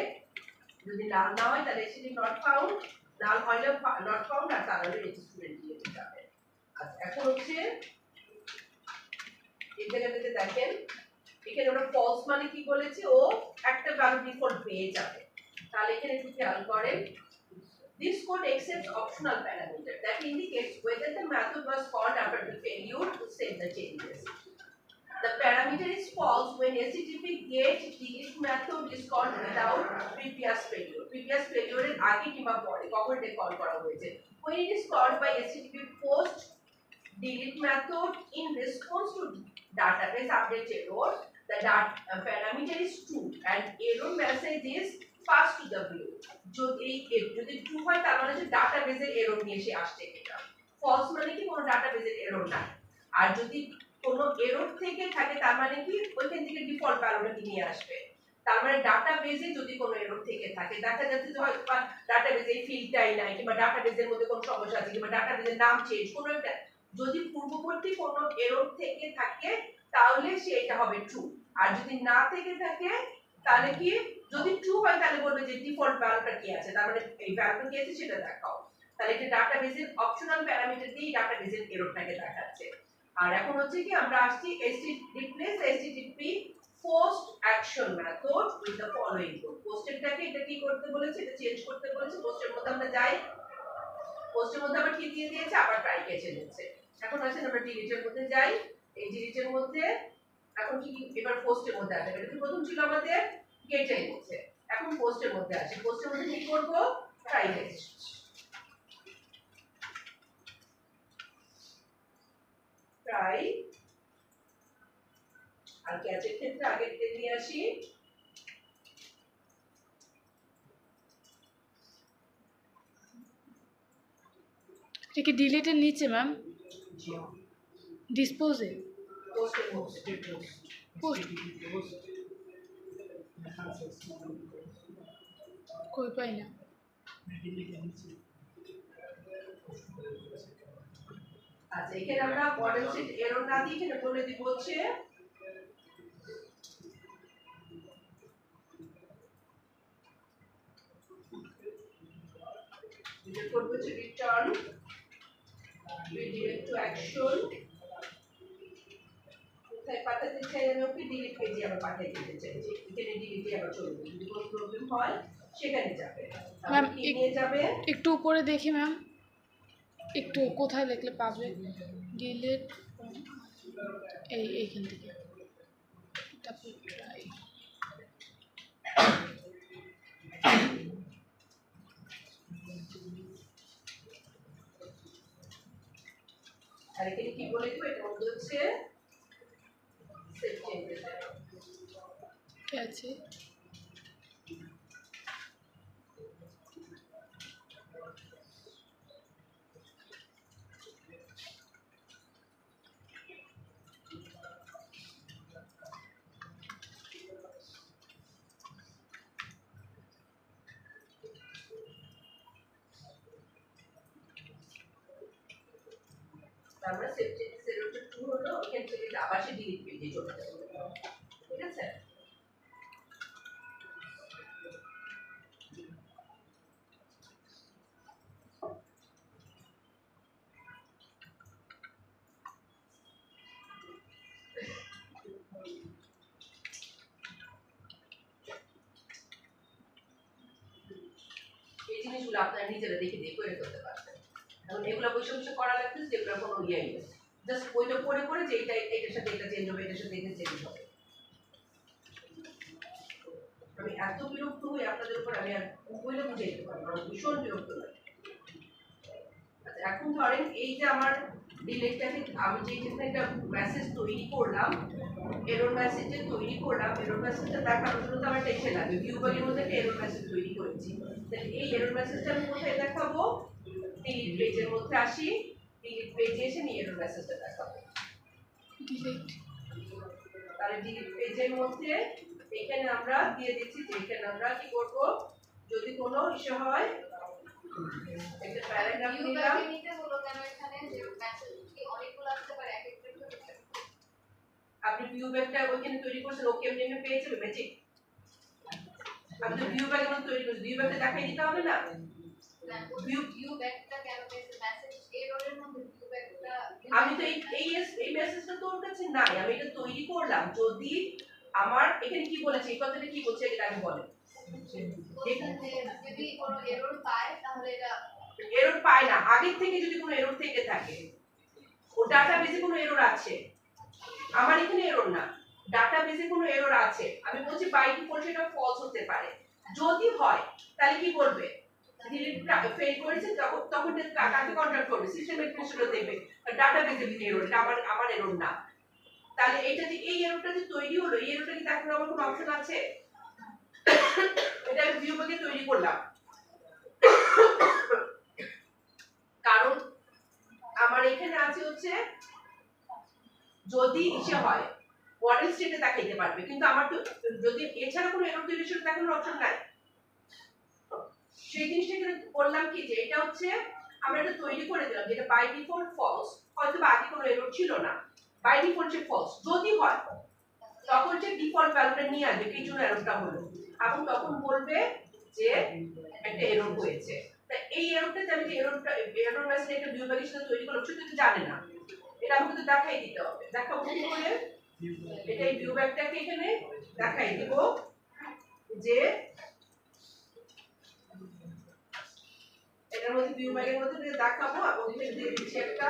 যদি নাল না হয় তাহলে সেটি নট ফাউন্ড নাল হলে নট ফাউন্ড আর তাহলে এই স্টুডেন্ট দিয়ে দিতে হবে আচ্ছা এখন হচ্ছে এই জায়গাটাতে দেখেন এখানে আমরা ফলস মানে কি বলেছি ও একটা ভ্যালু ডিফল্ট পেয়ে যাবে তাহলে এখানে একটু খেয়াল করেন this code accepts optional parameter that indicates whether the method was called after the failure to save the changes. The parameter is false when HTTP get delete method is called without previous failure. Previous failure এর আগে কিংবা পরে কখন এটা call করা হয়েছে। When it is called by HTTP post delete method in response to database update error, the parameter is true and error message is passed to the view. যদি true হয় তার মানে যে ডাটাবেজের এরর নিয়ে এসে আসছে এটা। false মানে কি কোনো ডাটাবেজের এরর না। আর যদি কোনো এরর থেকে থাকে তার মানে কি ওইখান থেকে ডিফল্ট ভ্যালুটা নিয়ে আসবে। তার মানে ডাটাবেজে যদি কোনো এরর থেকে থাকে দেখা যাচ্ছে যে হয়তো ডাটাবেজে এই ফিল্ডটাই নাই কিংবা ডাটাবেজের মধ্যে কোনো সমস্যা আছে কিংবা ডাটাবেজের নাম চেঞ্জ কোনো একটা যদি পূর্ববর্তী কোনো এরর থেকে থাকে তাহলে সেটা হবে ট্রু আর যদি না থেকে থাকে তাহলে কি যদি ট্রু হয় তাহলে বলবে যে ডিফল্ট ভ্যালুটা কি আছে তার মানে এই ভ্যালুটা কি আছে সেটা দেখাও তাহলে এটা ডাটাবেজের অপশনাল প্যারামিটার দিয়ে ডাটাবেজের এররটাকে দেখাচ্ছে আর এখন হচ্ছে কি আমরা আসছি replace http post action method with the following code পোস্টেরটাকে এটা কি করতে বলেছে এটা চেঞ্জ করতে বলেছে পোস্টের মধ্যে আমরা যাই পোস্টের মধ্যে আবার কি দিয়ে দিয়েছে আবার ট্রাই কেচে দিয়েছে এখন আসেন আমরা ডিলিটের মধ্যে যাই এই ডিলিটের মধ্যে এখন কি এবার পোস্টের মধ্যে আসবে এটা প্রথম ছিল আমাদের গেটের মধ্যে এখন পোস্টের মধ্যে আসি পোস্টের মধ্যে কি করব ট্রাই কেচ ট্রাই আর ক্যাচের ক্ষেত্রে আগে দিয়ে নিয়ে আসি এটা কি ডিলিটের নিচে ম্যাম ডিসপোজে পোস্টের মধ্যে পোস্ট কই পাই না আচ্ছা এখানে আমরা মডেল সেট এরর না দিয়ে এখানে বলে দিব হচ্ছে এটা করব হচ্ছে রিটার্ন redirect to action কোথায় পাঠাতে চাই আমি ওকে ডিলিট পেজে আবার পাঠিয়ে দিতে চাইছি এখানে ডিলিটে আবার চলে যাবে যদি কোনো প্রবলেম হয় সেখানে যাবে ম্যাম কি নিয়ে যাবে একটু উপরে দেখি ম্যাম একটু কোথায় লিখলে পাবে ডিলিট এইখান থেকে তারপর ট্রাই আর এখানে কি বলে দিব এটা মধ্যে হচ্ছে সেভ চেঞ্জেস কি আছে আমরা সেভ চেঞ্জেস এর উপর ট্রু হলো ওখান থেকে আবার সে ডিলিট পেজে চলে যাবে ঠিক আছে এই জিনিসগুলো আপনারা নিজেরা দেখে দেখে করে করতে পারবেন এখন এগুলো বসে বসে করা লাগছে যেগুলো কোনো ইয়েই নেই জাস্ট বইটা পড়ে পড়ে যে এটার সাথে এটা চেঞ্জ হবে এটার সাথে এটা চেঞ্জ হবে আমি এত বিরক্ত হই আপনাদের উপর আমি আর বইলে বুঝে দিতে পারবো না ভীষণ বিরক্ত লাগে আচ্ছা এখন ধরেন এই যে আমার ডিলেটটাকে আমি যে যেখানে একটা মেসেজ তৈরি করলাম এরর মেসেজ যে তৈরি করলাম এরর মেসেজটা দেখানোর জন্য তো আমার টেনশন লাগে ভিউ বাগের মধ্যে একটা এরর মেসেজ তৈরি করেছি তাহলে এই এরর মেসেজটা আমি কোথায় দেখাবো ডিলিট পেজের মধ্যে আসি ডিলিট পেজে এসে নিয়ে এরর মেসেজটা দেখাবো ডিলিট তাহলে ডিলিট পেজের মধ্যে এখানে আমরা দিয়ে দিচ্ছি যে এখানে আমরা কি করব যদি কোনো ইস্যু হয় একটা প্যারাগ্রাফ নিলাম নিতে হলো কেন এখানে যে মেসেজ কি অনেকগুলো আসতে পারে এক একটা করে আপনি ভিউ ব্যাগটা ওইখানে তৈরি করছেন ওকে এমনি পেয়ে যাবে ম্যাজিক আপনি তো ভিউ ব্যাগের মধ্যে তৈরি করছেন ভিউ ব্যাগটা দেখাই দিতে হবে না ভিউ ব্যাকটা কেন পেয়েছে মেসেজ এররের মধ্যে ভিউ ব্যাক আমি তো এই মেসেজটা তোর কাছে নাই, আমি এটা তৈরি করলাম যদি আমার এখানে কি বলেছে এই কথাটা কি বলছে এটা আমি বলে যদি কোনো এরর পায় তাহলে এটা এরর পায় না, আগের থেকে যদি কোনো এরর থেকে থাকে, ও ডাটাবেসে কোনো এরর আছে, আমার এখানে এরর না, ডাটাবেসে কোনো এরর আছে, আমি বলছি বাই ডিফল্ট সেটা ফলস হতে পারে, যদি হয় তাহলে কি করবে, ডিলিট ফেল করেছে তখন কাকে কন্ট্যাক্ট করবে, সিস্টেম অ্যাডমিনিস্ট্রেটর দেখবে ডাটাবেসে এরর, এটা আমার এরর না। তাহলে এটা যে এই এররটা যে তৈরি হলো, এই এররটা কি দেখানোর আমার কোনো অপশন আছে? এটা আমি ভিউ ব্যাগে তৈরি করলাম, কারণ আমার এখানে আছে হচ্ছে যদি ইচ্ছে হয় মডেল স্টেটে দেখাইতে পারবে, কিন্তু আমার তো যদি এছাড়া কোনো এরর তৈরি সেটা দেখানোর অপশন নাই। সেই জিনিসটা এখানে বললাম কি যে এটা হচ্ছে আমরা এটা তৈরি করে দিলাম যেটা বাই ডিফল্ট ফলস, হয়তো বা আগে কোনো এরর ছিল না, বাই ডিফল্ট যে ফলস, যদি হয় তখন যে ডিফল্ট ভ্যালুটা নিয়ে আসবে কি জন্য এররটা হলো, এবং তখন বলবে যে একটা এরর হয়েছে। তা এই এররটাতে আমি যে এরর মেসেজ একটা ভিউ ব্যাগের সাথে তৈরি করলাম সেটা তো জানে না, এটা আমাকে তো দেখাই দিতে হবে, দেখাবো কি করে, এটা এই ভিউ ব্যাগটাকে এখানে দেখাই দিব যে এটার মধ্যে ভিউ ব্যাগের মধ্যে দেখাবো, এবং এখানে দিয়ে দিচ্ছি একটা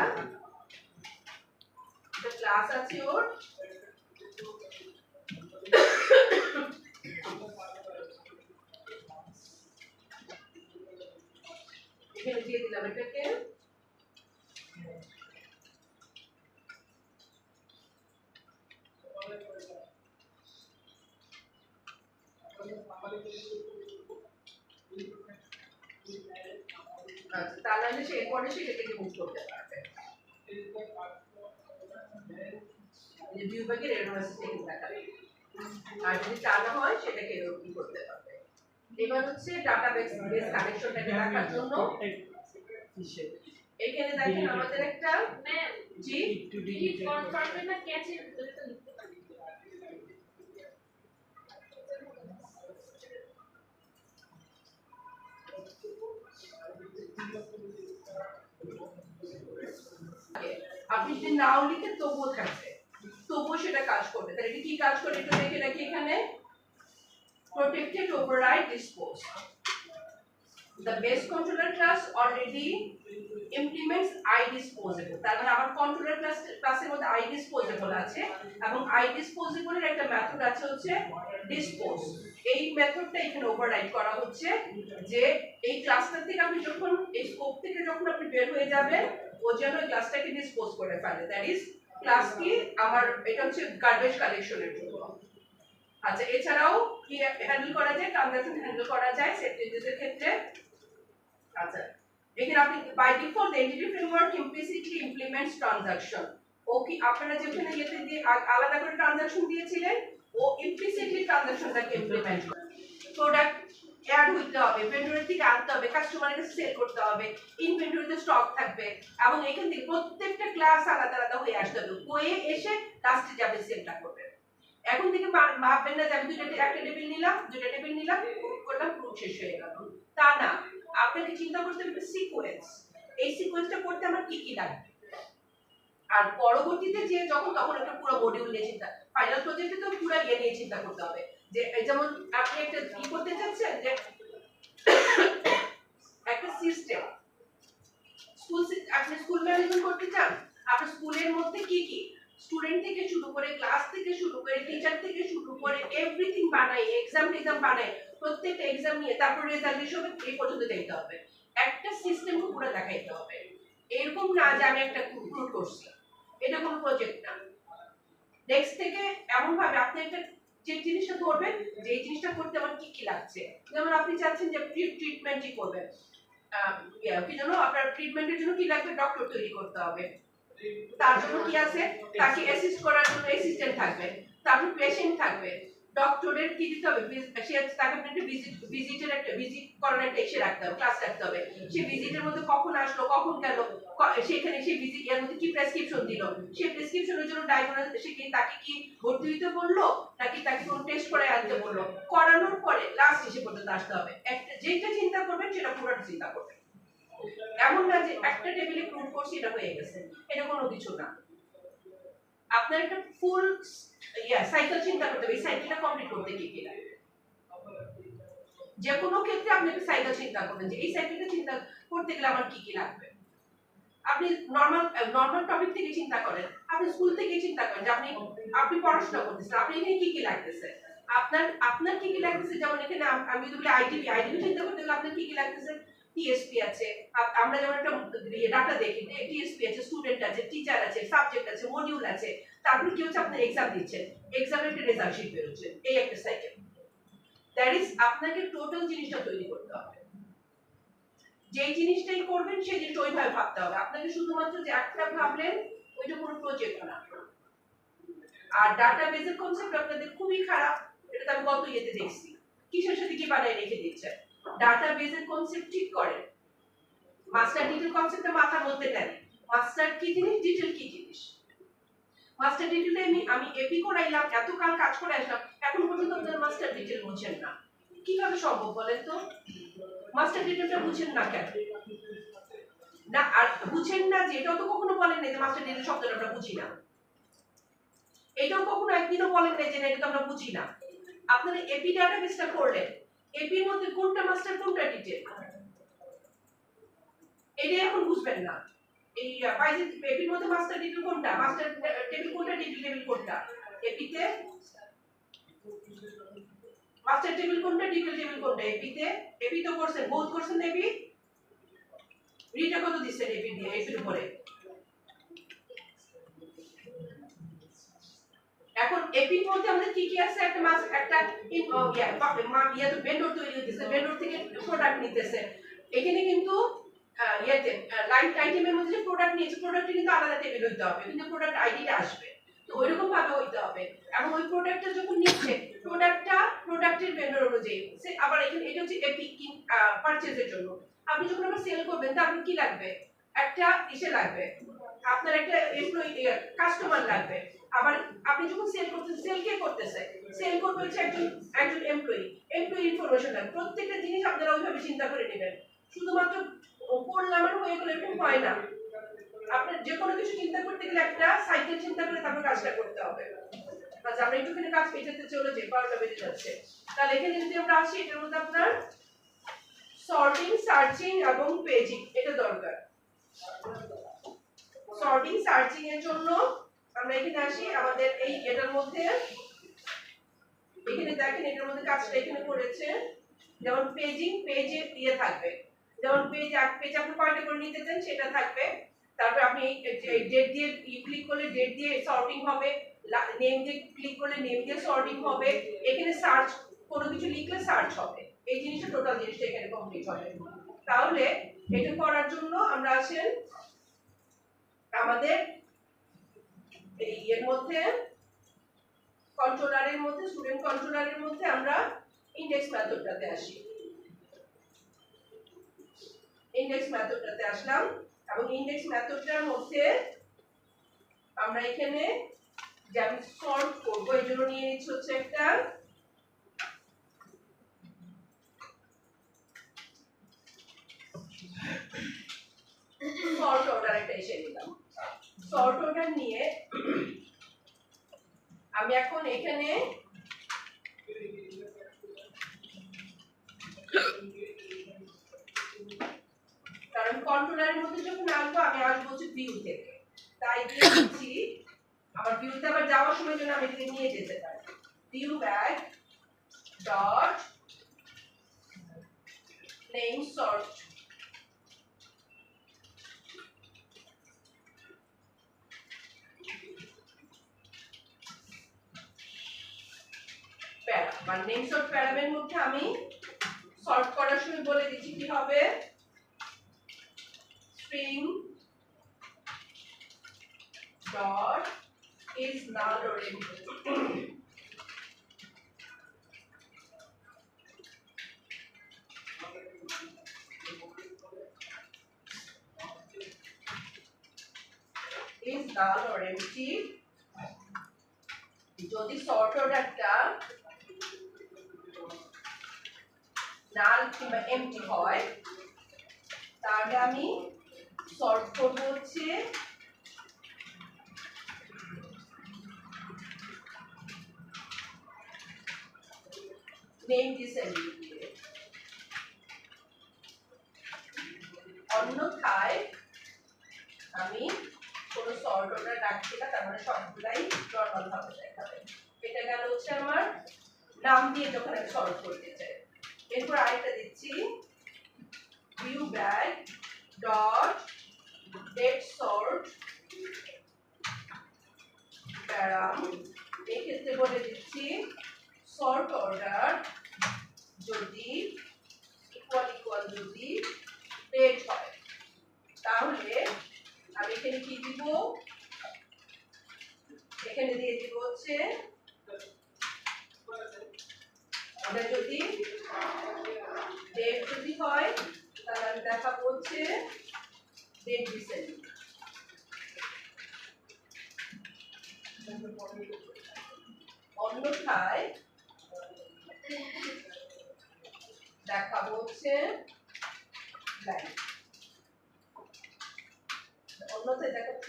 ক্লাস আছে ওর, এখানে দিয়ে দিলাম এটাকে, আচ্ছা তাহলে সে এরপরে সেটাকে রিমুভ করতে পারবে, যে ভিউ ব্যাগের এরর মেসেজটা এখানে দেখাবে, আর যদি চালানো হয় সেটাকে এরর কি করতে পারবে। এবার হচ্ছে ডাটাবেস কানেকশনটাকে দেখার জন্য এখানে দেখেন আমাদের একটা ম্যাম জি ডিলিট কনফার্ম না ক্যাচের ভিতরে তো লিখতে পারি। আপনি যদি নাও লিখে তবুও থাকবে, তবুও সেটা কাজ করবে, তাহলে এটা কি কাজ করে একটু দেখে রাখি এখানে, protected override dispose, the base controller class already implements idisposable, তার মানে আমার কন্ট্রোলার ক্লাসের মধ্যে idisposable আছে, এবং idisposable এর একটা মেথড আছে হচ্ছে dispose, এই মেথডটা এখানে ওভাররাইড করা হচ্ছে যে এই ক্লাসটা থেকে আপনি যখন এই স্কোপ থেকে যখন আপনি বের হয়ে যাবেন ও যেন এই ক্লাসটাকে ডিসপোজ করে ফেলে, দ্যাট ইজ ক্লাসটি আমার এটা হচ্ছে গার্বেজ কালেকশনের জন্য। আচ্ছা এছাড়াও কি হ্যান্ডেল করা যায়, ট্রানজাকশন হ্যান্ডেল করা যায় সেট চেঞ্জেসের ক্ষেত্রে। আচ্ছা এখানে আপনি by default entity framework implicitly implements transaction, ও কি আপনারা যেখানে ইয়েতে দিয়ে আলাদা করে ট্রানজাকশন দিয়েছিলেন ও ইমপ্লিসিটলি ট্রানজাকশনটাকে ইমপ্লিমেন্ট করে, প্রোডাক্ট অ্যাড হইতে হবে, ইনভেন্টরি থেকে আনতে হবে, কাস্টমারের কাছে সেল করতে হবে, ইনভেন্টরিতে স্টক থাকবে, এবং এখান থেকে প্রত্যেকটা ক্লাস আলাদা আলাদা হয়ে আসতে হবে, হয়ে এসে লাস্টে যাবে সেলটা করবে। এখন থেকে ভাববেন না যে আমি একটা টেবিল নিলাম, দুইটা টেবিল নিলাম, গ্রুপ করলাম, গ্রুপ শেষ হয়ে গেল, তা না, আপনাকে চিন্তা করতে হবে সিকোয়েন্স, এই সিকোয়েন্সটা করতে আমার কি কি লাগবে, আর পরবর্তীতে যে যখন তখন একটা পুরো মডিউল নিয়ে চিন্তা, ফাইনাল প্রজেক্টে তো পুরো ইয়ে নিয়ে চিন্তা করতে হবে, যে যেমন আপনি একটা কি করতে চাচ্ছেন যে একটা সিস্টেম আপনি স্কুল ম্যানেজমেন্ট করতে চান, আপনার স্কুলের মধ্যে কি কি স্টুডেন্ট থেকে শুরু করে ক্লাস থেকে শুরু করে টিচার থেকে শুরু করে এভরিথিং বানাই, এক্সাম বানাই, প্রত্যেকটা এক্সাম নিয়ে তারপর রেজাল্ট হিসেবে এই পর্যন্ত দেখতে হবে, একটা সিস্টেম পুরো দেখাইতে হবে, এরকম না যে আমি একটা গ্রুপ করছি, এটা কোনো প্রজেক্ট না। নেক্সট থেকে এমন ভাবে আপনি একটা যে জিনিসটা করবেন যে এই জিনিসটা করতে আমার কি কি লাগছে, যেমন আপনি চাচ্ছেন যে ট্রিটমেন্টই করবেন, কি জানো আপনার ট্রিটমেন্টের জন্য কি লাগবে, ডক্টর তৈরি করতে হবে, তার জন্য কি আছে, তাকে অ্যাসিস্ট করার জন্য অ্যাসিস্ট্যান্ট থাকবে, তারপর পেশেন্ট থাকবে, ডক্টরের কি দিতে হবে, সে তাকে একটা ভিজিট করার একটা এসে রাখতে হবে, ক্লাস রাখতে হবে, সেই ভিজিটের মধ্যে কখন আসলো কখন গেল, সেখানে সেই ভিজিট এর মধ্যে কি প্রেসক্রিপশন দিল, সেই প্রেসক্রিপশনের জন্য ডায়াগনোসিস সে কি তাকে কি ভর্তি হইতে বললো নাকি তাকে কোনো টেস্ট করে আনতে বললো, করানোর পরে লাস্ট এসে পর্যন্ত আসতে হবে, একটা যেটা চিন্তা করবেন সেটা পুরোটা চিন্তা করবেন, এমন না যে একটা টেবিলে প্রুভ করছি এটা হয়ে গেছে, এটা কোনো কিছু না। আপনার একটা ফুল সাইকেল চিন্তা করতে হবে, এই সাইকেলটা কমপ্লিট করতে কি কি লাগে। যে কোনো ক্ষেত্রে আপনি একটা সাইকেল চিন্তা করবেন যে এই সাইকেলটা চিন্তা করতে গেলে আমার কি কি লাগবে। আপনি নরমাল টপিক থেকে চিন্তা করেন, আপনি স্কুল থেকে চিন্তা করেন যে আপনি পড়াশোনা করতেছেন, আপনি এখানে কি কি লাগতেছে, আপনার কি কি লাগতেছে। যেমন এখানে আমি যদি বলি আইডিবি চিন্তা করতে গেলে আপনার কি কি লাগতেছে, টিএসপি আছে, আমরা যেমন একটা ডাটা দেখি টিএসপি আছে, স্টুডেন্ট আছে, টিচার আছে, সাবজেক্ট আছে, মডিউল আছে, তারপরে কি হচ্ছে আপনি এক্সাম দিচ্ছেন, এক্সামের একটা রেজাল্ট শিট বের হচ্ছে, এই একটা সাইকেল। দ্যাট ইজ আপনাকে টোটাল জিনিসটা তৈরি করতে হবে। যেই জিনিসটাই করবেন সেই জিনিসটা ওইভাবে ভাবতে হবে। আপনাকে শুধুমাত্র যে একটা ভাবলেন ওইটা কোনো প্রজেক্ট না। আর ডাটাবেজের কনসেপ্ট আপনাদের খুবই খারাপ, এটা তো আমি গত ইয়েতে দেখছি। কিসের সাথে কি বানায় রেখে দিচ্ছেন। ডাটাবেজের কনসেপ্ট ঠিক করেন, মাস্টার ডিটেল কনসেপ্টটা মাথার মধ্যে নেন। মাস্টার কি জিনিস, ডিটেল কি জিনিস। মাস্টার ডিটেলে আমি এপি করাইলাম, এতকাল কাজ করে আসলাম, এখন পর্যন্ত আপনারা মাস্টার ডিটেল বুঝেন না, কিভাবে সম্ভব বলেন তো। মাস্টার ডিটেলটা বুঝেন না কেন? না আর বুঝেন না যে এটাও তো কখনো বলেন নাই যে মাস্টার ডিটেল শব্দটা আমরা বুঝি না, এটাও কখনো একদিনও বলেন নাই যে এটা তো আমরা বুঝি না। আপনারা এপি ডাটাবেসটা করলেন, এপির মধ্যে কোনটা মাস্টার কোনটা ডিটেল এটা এখন বুঝবেন না। এই পাইজে এপির মধ্যে মাস্টার ডিটেল কোনটা, মাস্টার টেবিল কোনটা, ডিটেল টেবিল কোনটা, এপিতে মাস্টার টেবিল কোনটা, ডিটেল টেবিল কোনটা, এপি তো করছেন, বহুত করছেন এপি। রিটা কত দিচ্ছেন এপি দিয়ে, এপির উপরে। এখন এপির মধ্যে আমাদের কি কি আছে, একটা ভেন্ডর তৈরি হইতেছে, ভেন্ডর থেকে প্রোডাক্ট নিতেছে। এখানে কিন্তু লাইট আইটেমের মধ্যে যে প্রোডাক্ট নিয়েছে, প্রোডাক্টে কিন্তু আলাদা টেবিল হইতে হবে, কিন্তু প্রোডাক্ট আইডিটা আসবে, তো ওইরকম ভাবে হইতে হবে। এবং ওই প্রোডাক্টটা যখন নিচ্ছে, প্রোডাক্টের ভেন্ডর অনুযায়ী আবার এখানে এটা হচ্ছে এপি পারচেজের জন্য। আপনি যখন আবার সেল করবেন তারপর কি লাগবে, একটা ইসে লাগবে, আপনার একটা এমপ্লয়ি কাস্টমার লাগবে। আবার আপনি যখন সেল করতেছেন, সেল কে করতেছে, সেল করবে হচ্ছে একজন এমপ্লয়ি ইনফরমেশন লাগবে। প্রত্যেকটা জিনিস আপনারা ওইভাবে চিন্তা করে নেবেন। শুধুমাত্র করলাম আর হয়ে গেল এরকম হয় না। আপনার যে কোনো কিছু চিন্তা করতে গেলে একটা সাইকেল চিন্তা করে তারপর কাজটা করতে হবে। আচ্ছা আমরা একটুখানি কাজ পেছাতে চলে যাই, 12টা বেজে যাচ্ছে। তাহলে এখানে যদি আমরা আসি, এটার মধ্যে আপনার সর্টিং, সার্চিং এবং পেজিং এটা দরকার। সর্টিং সার্চিং এর জন্য আমরা এখানে আসি, আমাদের এই এটার মধ্যে এখানে দেখেন এটার মধ্যে কাজটা এখানে করেছে। যেমন পেজিং, পেজে দিয়ে থাকবে, যেমন এক পেজ আপনি কয়টা করে নিতে চান সেটা থাকবে। তারপর আপনি ডেট দিয়ে ক্লিক করলে ডেট দিয়ে সর্টিং হবে, নেম দিয়ে ক্লিক করলে নেম দিয়ে সর্টিং হবে, এখানে সার্চ কোনো কিছু লিখলে সার্চ হবে। এই জিনিসটা টোটাল জিনিসটা এখানে কমপ্লিট হবে। তাহলে এটা করার জন্য আমরা আসেন আমাদের এই এর মধ্যে কন্ট্রোলারের মধ্যে, স্টুডেন্ট কন্ট্রোলারের মধ্যে আমরা ইনডেক্স মেথডটাতে আসি। ইনডেক্স মেথডটাতে আসলাম এবং ইনডেক্স মেথডটার মধ্যে আমরা এখানে যে আমি সর্ট করব এর জন্য নিয়ে নিচ্ছি হচ্ছে একটা সর্ট অর্ডার একটা এসে নিলাম। সর্ট অর্ডার নিয়ে আমি এখন এখানে কারণ কন্ট্রোলারের মধ্যে যখন আসবো আমি আসবো হচ্ছে ভিউ থেকে, তাই দিয়ে দিচ্ছি আমার ভিউতে আবার যাওয়ার সময় জন্য আমি এটাকে নিয়ে যেতে পারি। View bag dot name sort প্যারা, মানে নেম সর্ট প্যারাবের মধ্যে আমি সর্ট করার সময় বলে দিচ্ছি কি হবে, string dot is null or empty. is null or empty. যদি সর্ট অর্ডারটা নাল কিংবা এমটি হয় তাহলে আমি সর্ট করবো হচ্ছে নেম ডিসেন্ডিং দিয়ে। অন্যথায় আমি কোনো সর্ট অর্ডার রাখছি না, তার মানে সবগুলাই নর্মাল ভাবে দেখাবে। এটা গেল হচ্ছে আমার নাম দিয়ে যখন আমি সর্ট করতে চাই। এরপর আরেকটা দিচ্ছি view bag dot date sort param, এক্ষেত্রে বলে দিচ্ছি সর্ট অর্ডার যদি ইকুয়াল যদি ডেট হয়, তাহলে আমি এখানে কি দিব, এখানে দিয়ে দিব হচ্ছে এটা যদি ডেট যদি হয় তাহলে আমি দেখাবো হচ্ছে ডেট ডিসেন্ডিং। অন্যথায় দেখাবো হচ্ছে লাইন। অন্যথায় দেখাবো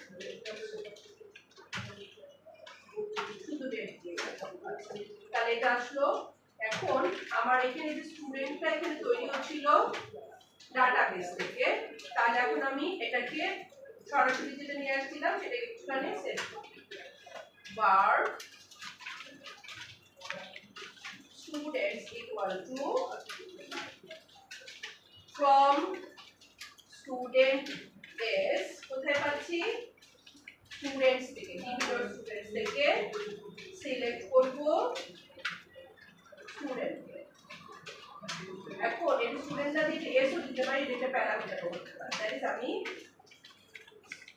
শুধু ডেট দিয়ে। তাহলে এটা আসলো। এখন আমার এখানে যে স্টুডেন্টটা এখানে তৈরি হচ্ছিল ডাটাবেস থেকে, তাহলে এখন আমি এটাকে সরাসরি যেটা নিয়ে আসছিলাম সেটা একটুখানি সেট করি। বার students equal to from student s, কোথায় পাচ্ছি স্টুডেন্টস থেকে, ডিভিডর স্টুডেন্টস থেকে সিলেক্ট করব স্টুডেন্ট। এখন এই স্টুডেন্টটা দিতে এস ও দিতে পারি, এটা প্যারামিটার করতে পারি। দ্যাট ইজ আমি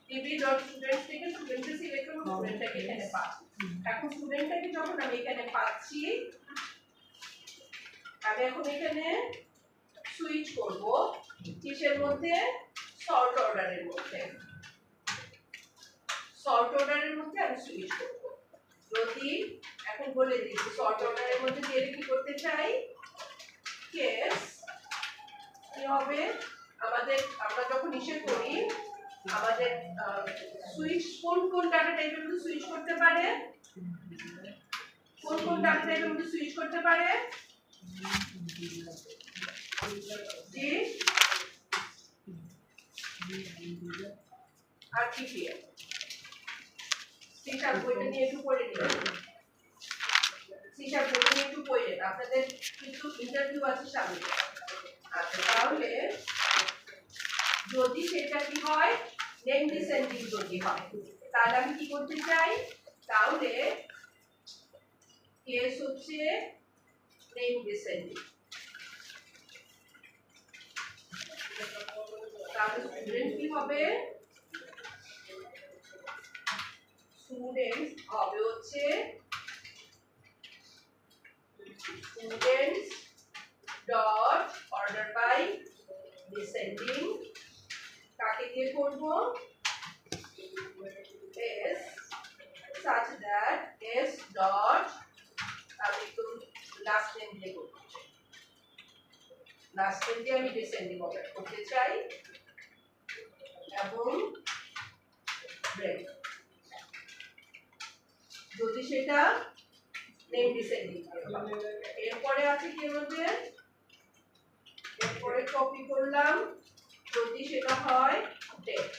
ডিভিডর স্টুডেন্টস থেকে স্টুডেন্টকে সিলেক্ট করব, স্টুডেন্টটাকে এখানে পাচ্ছি। এখন স্টুডেন্টটাকে যখন আমি এখানে পাচ্ছি, আমি এখন এখানে সুইচ করব কিসের মধ্যে, সর্ট অর্ডারের মধ্যে। সর্ট অর্ডারের মধ্যে আমি সুইচ করব। যদি এখন বলে দিচ্ছি সর্ট অর্ডারের মধ্যে দিয়ে কি করতে চাই, কেস কি হবে আমাদের, আমরা যখন ইসে করি আমাদের সুইচ কোন কোন ডাটা টাইপের মধ্যে সুইচ করতে পারে, কোন কোন ডাটা টাইপের মধ্যে সুইচ করতে পারে, জি আর পিপিএম। সিশার বইটা নিয়ে একটু পড়ে নিন, সিশার বইটা নিয়ে একটু পড়ে নিন, আপনাদের কিন্তু ইন্টারভিউ আছে সামনে। আচ্ছা, তাহলে যদি সেটা কি হয় নেম ডিসেন্ডিং যদি হয়, তাহলে আমি কি করতে চাই, তাহলে কেস হচ্ছে নেম ডিসেন্ডিং। তাহলে স্টুডেন্ট কি হবে, স্টুডেন্ট হবে হচ্ছে students dot order by descending, কাকে দিয়ে করব, s such that s dot আমি একটু লাস্ট নেম দিয়ে করতে চাই, লাস্ট নেম দিয়ে আমি ডিসেন্ডিং অর্ডার করতে চাই এবং ব্রেক যদি সেটা নেম ডিসেন্ডিং হবে। এরপরে আছে কি মধ্যে, এরপরে কপি করলাম যদি সেটা হয় ডেট,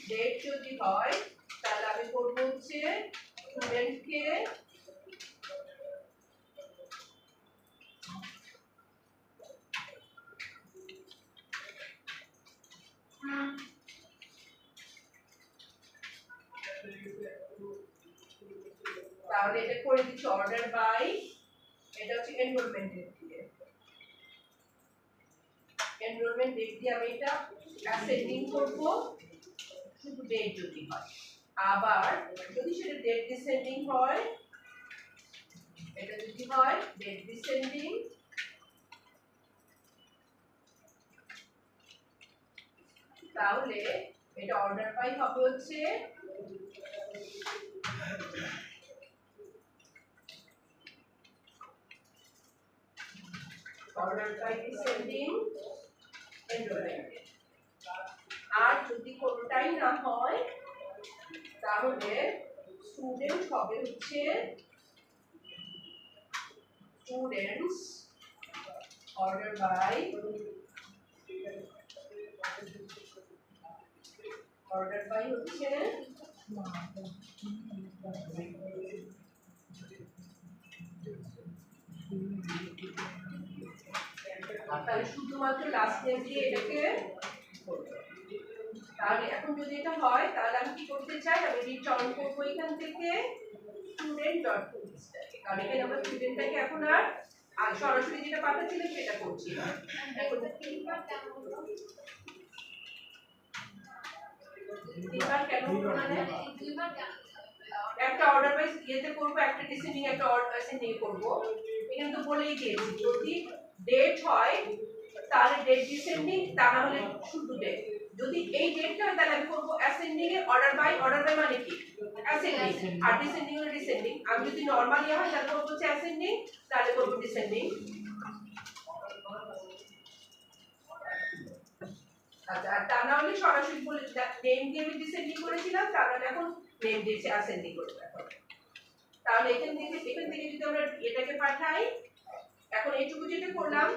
ডেট যদি হয় তাহলে আমি করব হচ্ছে স্টুডেন্টকে তাহলে এটা করে দিচ্ছি অর্ডার বাই, এটা হচ্ছে এনরোলমেন্ট ডেট দিয়ে, এনরোলমেন্ট ডেট দিয়ে আমি এটা অ্যাসেন্ডিং করব শুধু ডেট যদি হয়। আবার যদি সেটা ডেট ডিসেন্ডিং হয়, এটা যদি হয় ডেট ডিসেন্ডিং, তাহলে এটা অর্ডার বাই হবে হচ্ছে অর্ডার বাই ডিসেন্ডিং এনরোলমেন্ট। আর যদি কোনোটাই না হয় তাহলে স্টুডেন্ট হবে হচ্ছে স্টুডেন্টস অর্ডার বাই হচ্ছে তাহলে শুধুমাত্র লাস্ট নেম দিয়ে এটাকে করবো। তাহলে এখন যদি এটা হয় তাহলে আমি কি করতে চাই, আমি রিটার্ন করবো এখান থেকে স্টুডেন্ট ডট টুরিস্টটাকে, কারণ এখানে আমরা স্টুডেন্টটাকে এখন আর সরাসরি যেটা পাঠাচ্ছিলাম সেটা করছি না। এখন তিনবার কেন হলো মানে দুইবার কেন একটা অর্ডার ওয়াইজ ইয়েতে করবো, একটা ডিসেন্ডিং একটা অর্ডার অ্যাসেন্ডিং করবো। এখানে তো বলেই দিয়েছি যদি ডেট হয় তাহলে ডেট ডিসেন্ডিং, তা না হলে শুধু ডেট। যদি এই ডেটটা হয় তাহলে আমি করব অ্যাসেন্ডিং এ অর্ডার বাই মানে কি অ্যাসেন্ডিং, আর ডিসেন্ডিং হলে ডিসেন্ডিং। আমি যদি নরমালি হয় তাহলে করব হচ্ছে অ্যাসেন্ডিং, তাহলে করব ডিসেন্ডিং। আচ্ছা, আর তা না হলে সরাসরি বলে নেম দিয়ে আমি ডিসেন্ডিং করেছিলাম, তাহলে এখন নেম দিয়েছি অ্যাসেন্ডিং করব। তাহলে এখান থেকে যদি আমরা এটাকে পাঠাই, এখন এইটুকু যেটা করলাম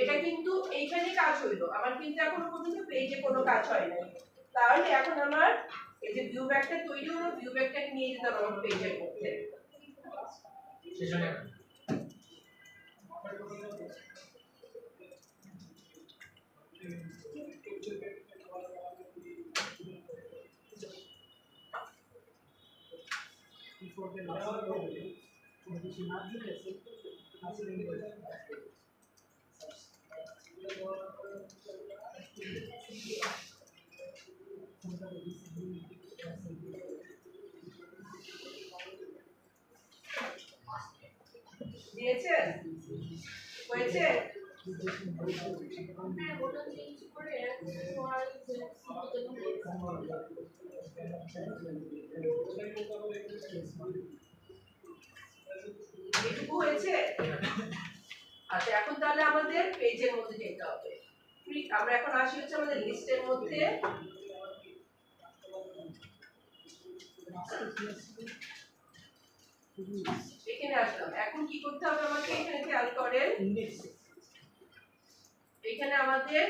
এটা কিন্তু এইখানে কাজ হইলো, আমার কিন্তু এখনো পর্যন্ত পেজে কোনো কাজ হয় নাই। তাহলে এখন আমার এই যে ভিউ ব্যাকটা তৈরি হলো, ভিউ ব্যাকটাকে নিয়ে যেতে হবে আমার পেজের মধ্যে। দিয়েছেন হয়েছে? হ্যাঁ, ওটা চেঞ্জ করে এটুকু হয়েছে। আচ্ছা, এখন তাহলে আমাদের পেজের মধ্যে যেতে হবে। আমরা এখন আসি হচ্ছে আমাদের লিস্টের মধ্যে। এখানে আসলাম, এখন কি করতে হবে আমাকে, এখানে খেয়াল করেন এখানে আমাদের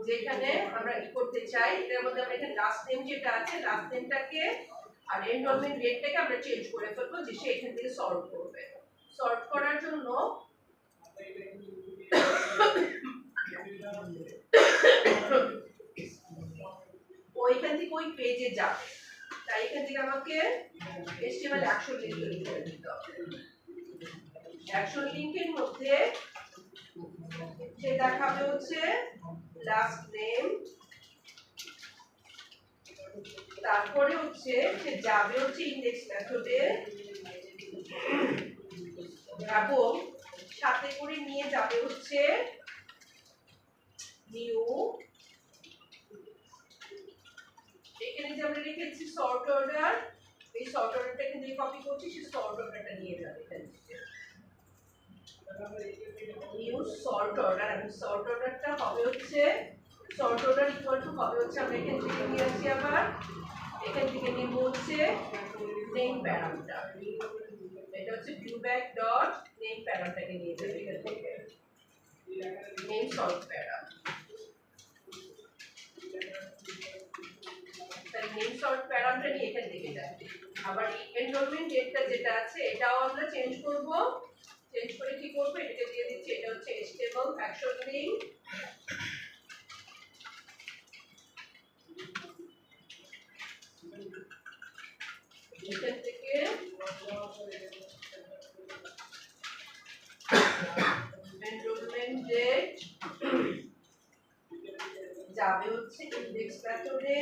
যেখানে আমরা কি করতে চাই এর মধ্যে আমরা এখানে লাস্ট নেম যেটা আছে লাস্ট নেমটাকে আর এনরোলমেন্ট ডেটটাকে আমরা চেঞ্জ করে ফেলবো, যে সে এখান থেকে সর্ট করবে। সর্ট করার জন্য ওইখান থেকে ওই পেজে যাবে, তাই এখান থেকে আমাকে HTML অ্যাকশন লিংক তৈরি করে দিতে হবে। অ্যাকশন লিংকের মধ্যে সে দেখাবে হচ্ছে লাস্ট নেম, তারপরে হচ্ছে সে যাবে হচ্ছে ইনডেক্স মেথডে এবং সাথে করে নিয়ে যাবে হচ্ছে নিউ, এখানে যে আমরা লিখেছি সর্ট অর্ডার, এই সর্ট অর্ডারটা এখান থেকে কপি করছি, সে সর্ট অর্ডারটা নিয়ে যাবে এখান থেকে নিউ সর্ট অর্ডার। এবং সর্ট অর্ডারটা হবে হচ্ছে সর্ট অর্ডার ইকুয়াল টু হবে হচ্ছে আমরা এখান থেকে নিয়ে আসছি, আবার এখান থেকে নিব হচ্ছে নেম প্যারামিটার, এটা হচ্ছে viewback ডট নেম প্যারামিটারকে নিয়ে যাবে এখান থেকে নেম সর্ট প্যারা। তাহলে নেম সর্ট প্যারামিটার নিয়ে এখান থেকে যাবে। আবার এনরোলমেন্ট ডেটটা যেটা আছে এটাও আমরা চেঞ্জ করব, চেঞ্জ করে কি করব, এটাকে দিয়ে দিচ্ছি, এটা হচ্ছে HTML অ্যাকশন লিংক, এখান থেকে এনরোলমেন্ট ডেট যাবে হচ্ছে ইনডেক্স মেথডে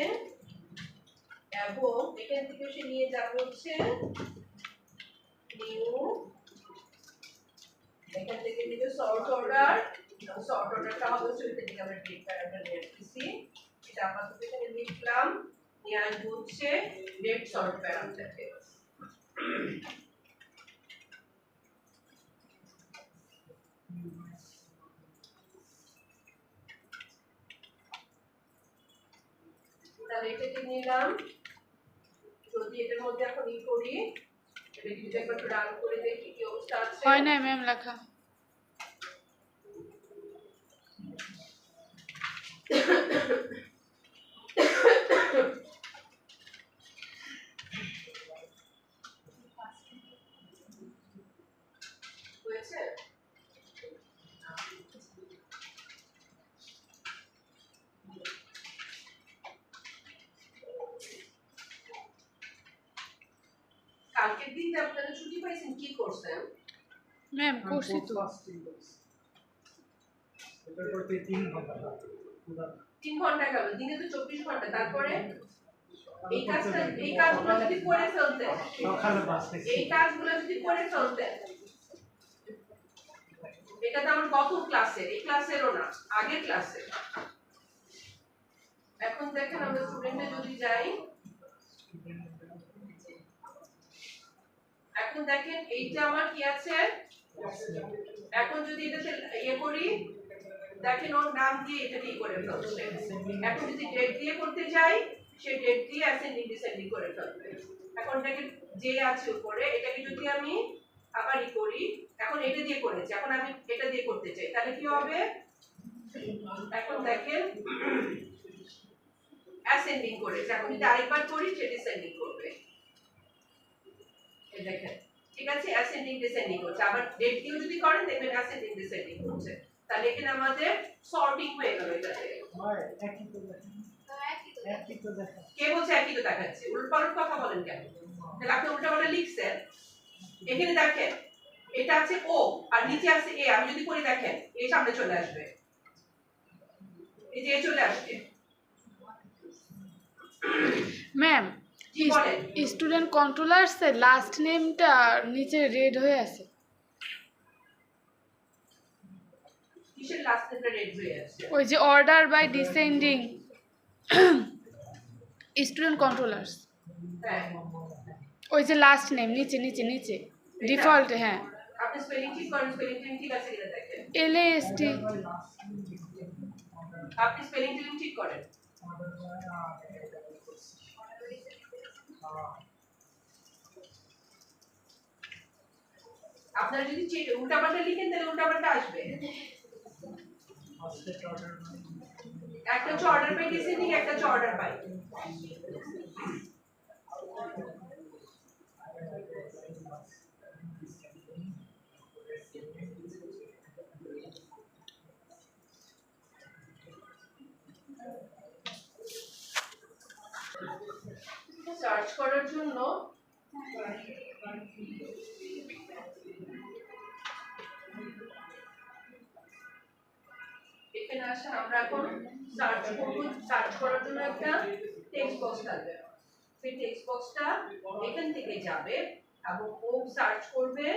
এবং এখান থেকে সে নিয়ে যাবে হচ্ছে নিউ, এখান থেকে নিবে সর্ট অর্ডার, সর্ট অর্ডারটা হবে হচ্ছে এটা থেকে আমরা ডেট প্যারামিটার নিয়ে আসছি, এটা আপাতত এখানে লিখলাম, নিয়ে আসবো হচ্ছে ডেট সর্ট প্যারামিটারকে। তাহলে এটাকে নিলাম, যদি এটার মধ্যে এখন ই করি, এটা যদি একবার রান করে দেখি কি অবস্থা আছে। হয় না ম্যাম লেখা। হয়েছে? কালকের দিন যে আপনারা ছুটি পাইছেন কি করছেন? ম্যাম করছি তো। এটার করতে 3 ঘন্টা লাগে পুরো 3 ঘন্টা গেল, দিনে তো 24 ঘন্টা। তারপরে এই কাজগুলো যদি করে ফেলতেন, সকালে বাসে এই কাজগুলো যদি করে ফেলতেন, এটা তো আমার প্রথম ক্লাসের, এই ক্লাসেরও না, আগের ক্লাসের। এখন দেখেন আমরা স্টুডেন্টে যদি যাই, এখন দেখেন এইটা আমার কি আছে, এখন যদি এটাতে ইয়ে করি, দেখেন ওর নাম দিয়ে এটাকে করে ফেলছে। এখন যদি ডেট দিয়ে করতে যাই, সে ডেট দিয়ে অ্যাসেন্ডিং ডিসেন্ডিং করে ফেলবে। এখন এটাকে যে আছে উপরে, এটাকে যদি আমি আবার ই করি, এখন এটা দিয়ে করেছি, এখন আমি এটা দিয়ে করতে চাই, তাহলে কি হবে? এখন দেখেন অ্যাসেন্ডিং করেছে, এখন যদি আরেকবার করি সে ডিসেন্ডিং করবে। এই দেখেন, ঠিক আছে, অ্যাসেন্ডিং ডিসেন্ডিং করছে। আবার ডেট দিয়েও যদি করেন দেখবেন অ্যাসেন্ডিং ডিসেন্ডিং করছে। তাহলে এখানে আমাদের সর্টিং হয়ে গেল। এটাতে হয় একই তো দেখেন, তো একই তো একই তো দেখেন। কে বলছে একই তো দেখাচ্ছে? উল্টাপাল্টা কথা বলেন কেন? তাহলে আপনি উল্টাপাল্টা লিখছেন। এখানে দেখেন এটা আছে ও আর নিচে আছে এ, আমি যদি করি দেখেন এই সামনে চলে আসবে, এই যে এ চলে আসবে। ম্যাম কি বলেন? স্টুডেন্ট কন্ট্রোলার্স এর লাস্ট নেমটা নিচে রেড হয়ে আছে। কিসের লাস্ট নেমটা রেড হয়ে আছে? ওই যে order by descending student controllers, হ্যাঁ, ওই যে লাস্ট নেম নিচে নিচে নিচে ডিফল্ট। হ্যাঁ, আপনি স্পেলিং ঠিক করেন, স্পেলিং ঠিক আছে কিনা দেখেন। LAST। আপনি স্পেলিং ঠিক করেন। আপনারা যদি উল্টাপাল্টা লিখেন তাহলে উল্টাপাল্টা আসবে। একটা হচ্ছে অর্ডার বাই ডিসেন্ডিং, একটা হচ্ছে অর্ডার বাই। সার্চ করার জন্য এখানে আসেন, আমরা এখন সার্চ করব। সার্চ করার জন্য একটা টেক্সট বক্স থাকবে, সেই টেক্সট বক্সটা এখান থেকে যাবে এবং ও সার্চ করবে,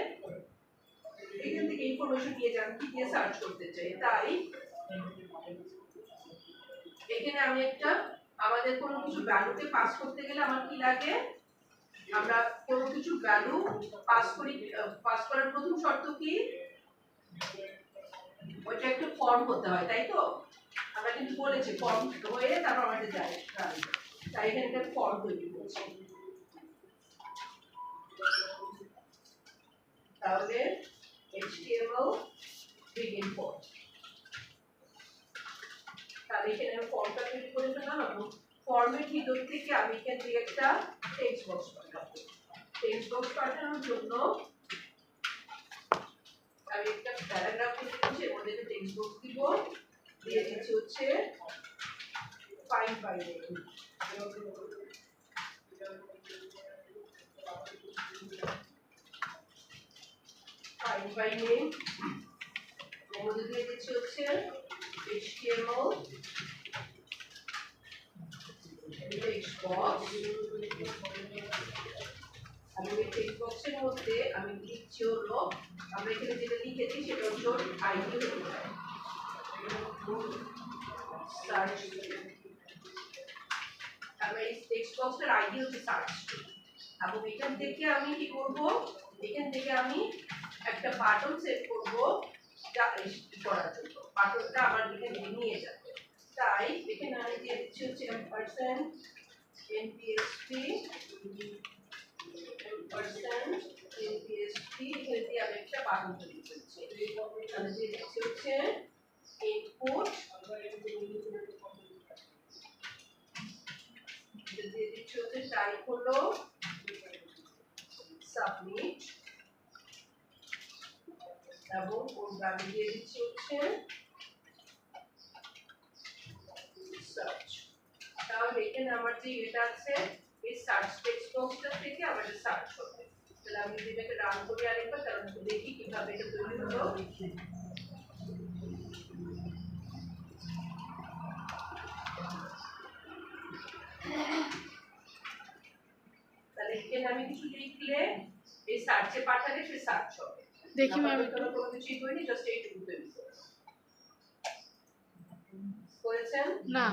এখান থেকে ইনফরমেশন নিয়ে যাবে কি দিয়ে সার্চ করতে চাই। তাই এখানে আমি একটা, আমাদের কোনো কিছু ভ্যালুকে পাস করতে গেলে আমার কি লাগে, আমরা কোনো কিছু ভ্যালু পাস করি, পাস করার প্রথম শর্ত কি, ওইটা একটা ফর্ম হতে হয়, তাই তো? আমরা কিন্তু বলেছি ফর্ম হয়ে তারপর আমাদের যায়, তাই এখানে একটা ফর্ম তৈরি করছি। তাহলে HTML begin form, তাহলে এখানে আমি ফর্মটা তৈরি করে ফেললাম এবং ফর্মের ভিতর থেকে আমি এখান থেকে একটা টেক্সট বক্স পাঠাবো। টেক্সট বক্স পাঠানোর জন্য আমি একটা প্যারাগ্রাফ লিখে দিচ্ছি, এর মধ্যে একটা টেক্সট বক্স দিব, দিয়ে দিচ্ছি হচ্ছে find by name। find by name এর মধ্যে দিয়ে দিচ্ছি হচ্ছে HTML টেক্সট বক্স, আমি এই টেক্সট বক্সের মধ্যে আমি লিখছি হলো, আমরা এখানে যেটা লিখেছি সেটা হচ্ছে আইডি হতে পারে, সার্চ। আমরা এই টেক্সট বক্সের আইডি হচ্ছে সার্চ, এবং এখান থেকে আমি কি করব, এখান থেকে আমি একটা বাটন সেট করব যা করার জন্য, বাটনটা আমার এখানে নিয়ে যাবে। তাই এখানে আমি দিয়ে দিচ্ছি হচ্ছে %, NPSP percent NPSP এখানে দিয়ে আমি একটা বাটন তৈরি করছি আমি যে দিচ্ছি হচ্ছে ইনপুট দিয়ে দিচ্ছি হচ্ছে টাইপ হলো সাবমিট এবং ওর আমি দিয়ে দিচ্ছি হচ্ছে সার্চ তাহলে এখানে আমার যে এটা আছে এই সার্চ টেক্সট বক্সটা থেকে আমাদের সার্চ হবে তাহলে আমি যদি এটাকে রান করি আরেকবার তাহলে দেখি কিভাবে এটা তৈরি হলো তাহলে এখানে আমি কিছু লিখলে এই সার্চে পাঠালে সে সার্চ হবে দেখি ম্যাম কোনো কিছুই করিনি জাস্ট এইটুকু তৈরি করেছেন না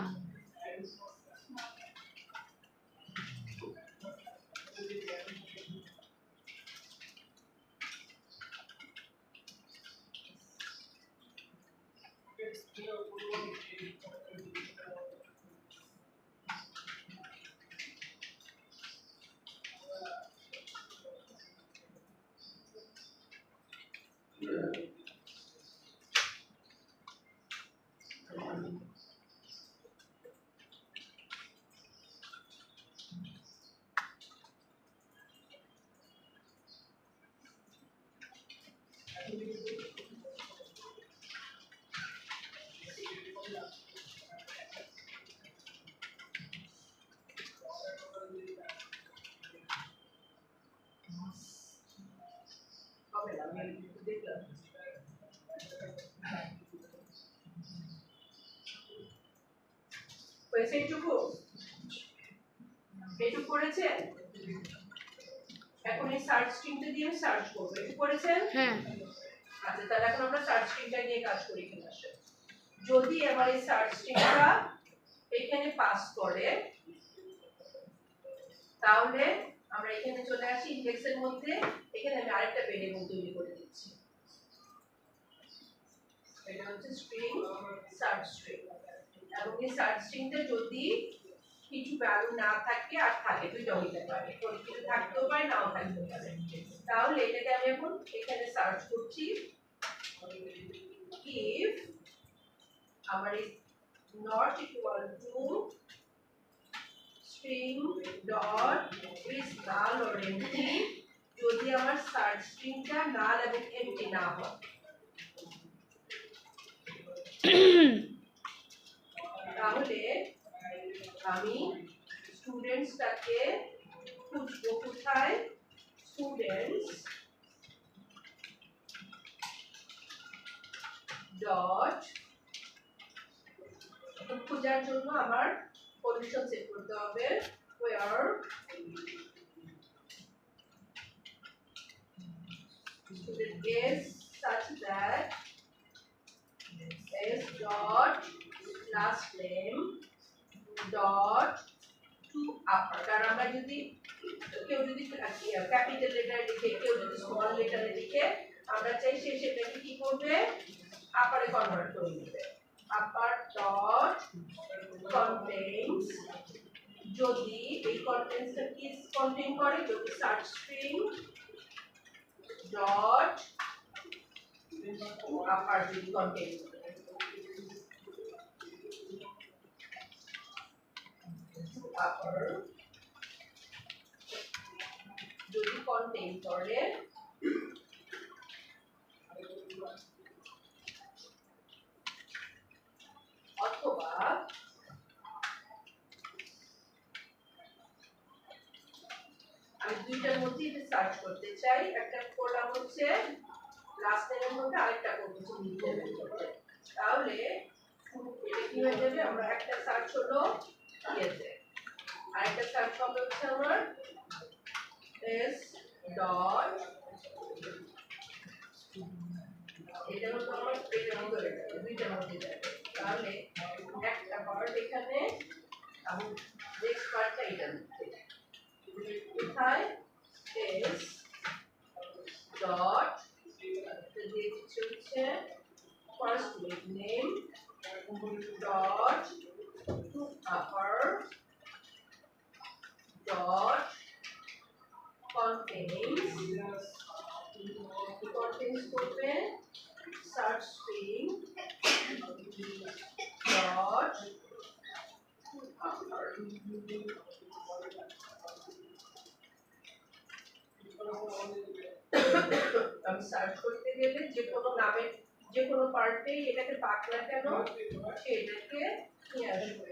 হবে না আমি দেখলাম হয়েছে এইটুকু এইটুকু করেছেন এখন এই সার্চ স্ট্রিংটা দিয়ে আমি সার্চ করবো একটু করেছেন হ্যাঁ আচ্ছা তাহলে এখন আমরা সার্চ স্ট্রিংটা নিয়ে কাজ করি কিনা আসে যদি আমার এই সার্চ স্ট্রিংটা এখানে পাস করে তাহলে আমরা এখানে চলে আসি ইন্ডেক্সের মধ্যে এখানে আমি আরেকটা ভেরিয়েবল তৈরি করে দিচ্ছি এটা হচ্ছে স্ট্রিং সার্চ স্ট্রিং এবং এই সার্চ স্ট্রিংটা যদি কিছু ভ্যালু না থাকে আর থাকে দুইটা হইতে পারে কোনো কিছু থাকতেও পারে নাও থাকতে পারে তাহলে এটাকে আমি এখন এখানে সার্চ করছি if আমার is not equal to string dot is null or empty যদি আমার সার্চ স্ট্রিংটা null এবং empty না হয় তাহলে আমি স্টুডেন্টসটাকে খুঁজবো কোথায় স্টুডেন্টস ডট খোঁজার জন্য আমার কন্ডিশন সেট করতে হবে where student is such that s dot last name dot to upper কারণ আমরা যদি কেউ যদি ক্যাপিটাল লেটার লিখে কেউ যদি স্মল লেটারে লিখে আমরা চাই সে সেটাকে কি করবে আপারে কনভার্ট করে দিবে আপার ডট কন্টেইনস যদি এই কন্টেইনসটা কি কন্টেইন করে যদি সার্চ স্ট্রিং ডট আপার যদি কন্টেইন করে upper যদি contain করে অথবা আমি দুইটার মধ্যে সার্চ করতে চাই একটা করলাম হচ্ছে লাস্ট নেমের মধ্যে আরেকটা করতেছি মিড নেমের মধ্যে তাহলে এটা কি হয়ে যাবে আমরা একটা সার্চ হলো ইয়েতে আরেকটা সার্চ হবে হচ্ছে আমার s ডট এটা হলো আমার এটার মধ্যে যাবে দুইটার মধ্যে যাবে তাহলে একটা পার্ট এখানে এবং নেক্সট পার্টটা এটার মধ্যে কোথায় s ডট দিয়ে দিচ্ছি হচ্ছে first name dot to upper search string dot আমি সার্চ করতে গেলে যে কোনো নামের যে কোনো পার্টেই এটাকে পাক না কেন সেটাকে নিয়ে আসবে।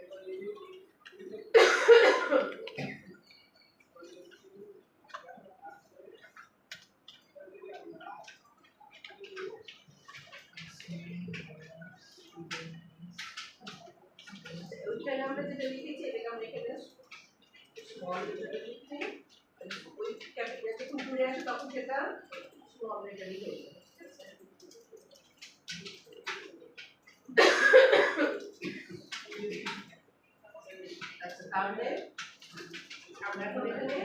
ওইখানে আমরা যেটা লিখেছি এটাকে আমরা এখানে স্মল লেটারে লিখছি, ওই ক্যাপিটাল যখন ঘুরে আসে তখন সেটা স্মল লেটারই হয়ে যাবে। আচ্ছা তাহলে আমরা এখন এখানে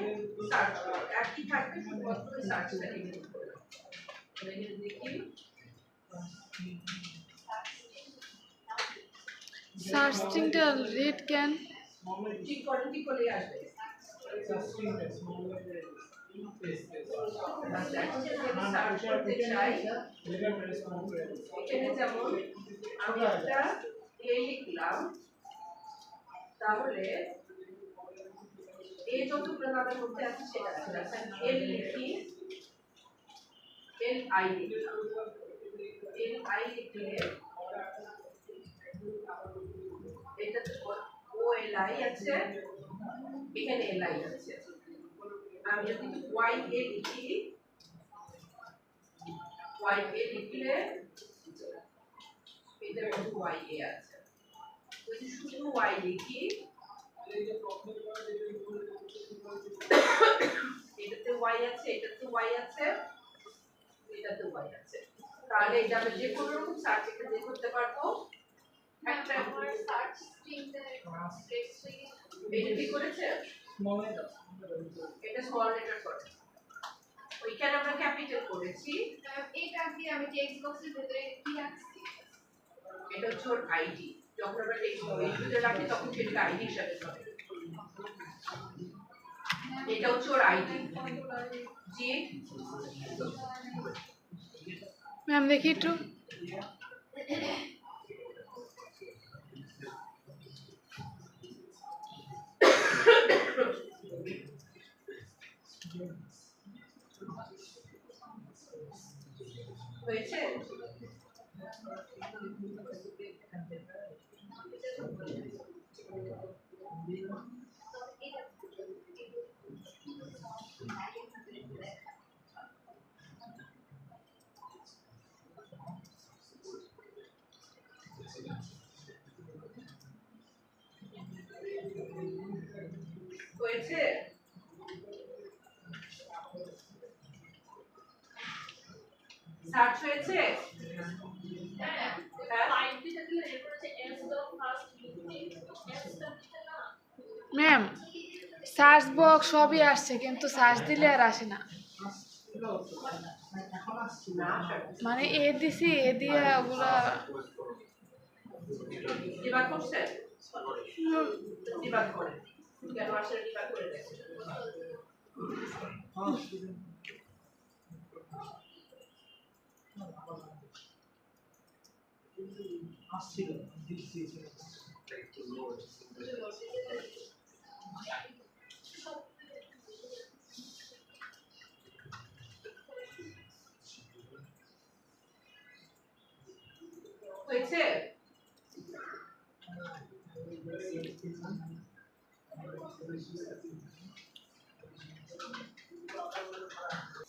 সার্চ করব, একই থাকবে শুধুমাত্র সার্চটা লিখে করব। এখানে দেখি সার্চিংটা রেড ক্যান ঠিক করেন, ঠিক করলেই আসবে। আচ্ছা এখন যদি আমি সার্চ করতে চাই এখানে যেমন আমি একটা এ লিখলাম, তাহলে এ যতগুলো নামের মধ্যে আছে সেটা চলে আসে। এল লিখি, এল আই লিখলাম, এল আই লিখলে এটা ও এল আই আছে, এখানে এল আই আছে। আমি যদি ওয়াই এ লিখি, ওয়াই এ লিখলে এটার মধ্যে ওয়াই এ আছে। যদি শুধু ওয়াই লিখি এটাতে ওয়াই আছে, এটাতে ওয়াই আছে, এটাতে ওয়াই আছে। তাহলে এটা আমরা যে কোনো রকম সার্চ এখানে করতে পারবো। একটা আমার সার্চ স্ট্রিংটা টেক্সট এটা কি করেছে, এটা স্মল লেটার করে, ওইখানে আমরা ক্যাপিটাল করেছি। এটা দিয়ে আমি টেক্সট বক্সের ভিতরে কি রাখছি? এটা হচ্ছে ওর আইডি, যখন আমরা টেক্সট বক্সের ভিতরে রাখি তখন সেটা আইডি হিসাবে ধরে। এটা হচ্ছে ওর আইডি। জি ম্যাম দেখি একটু। হয়েছে? হয়েছে? সার্চ হয়েছে? হ্যাঁ হ্যাঁ? ফাইলটি থাকলে এরপর হচ্ছে এস ডট ফার্স্ট লিখতে এসটা দিতে না ম্যাম সার্চ বক্স সবই আসছে কিন্তু সার্চ দিলে আর আসে না। না মানে এ দিছি, এ দিয়ে ওগুলা ডিবাগ করছে? ডিবাগ করে কেন আসলে ডিবাগ করে দেখছে। আসছিল হয়েছে?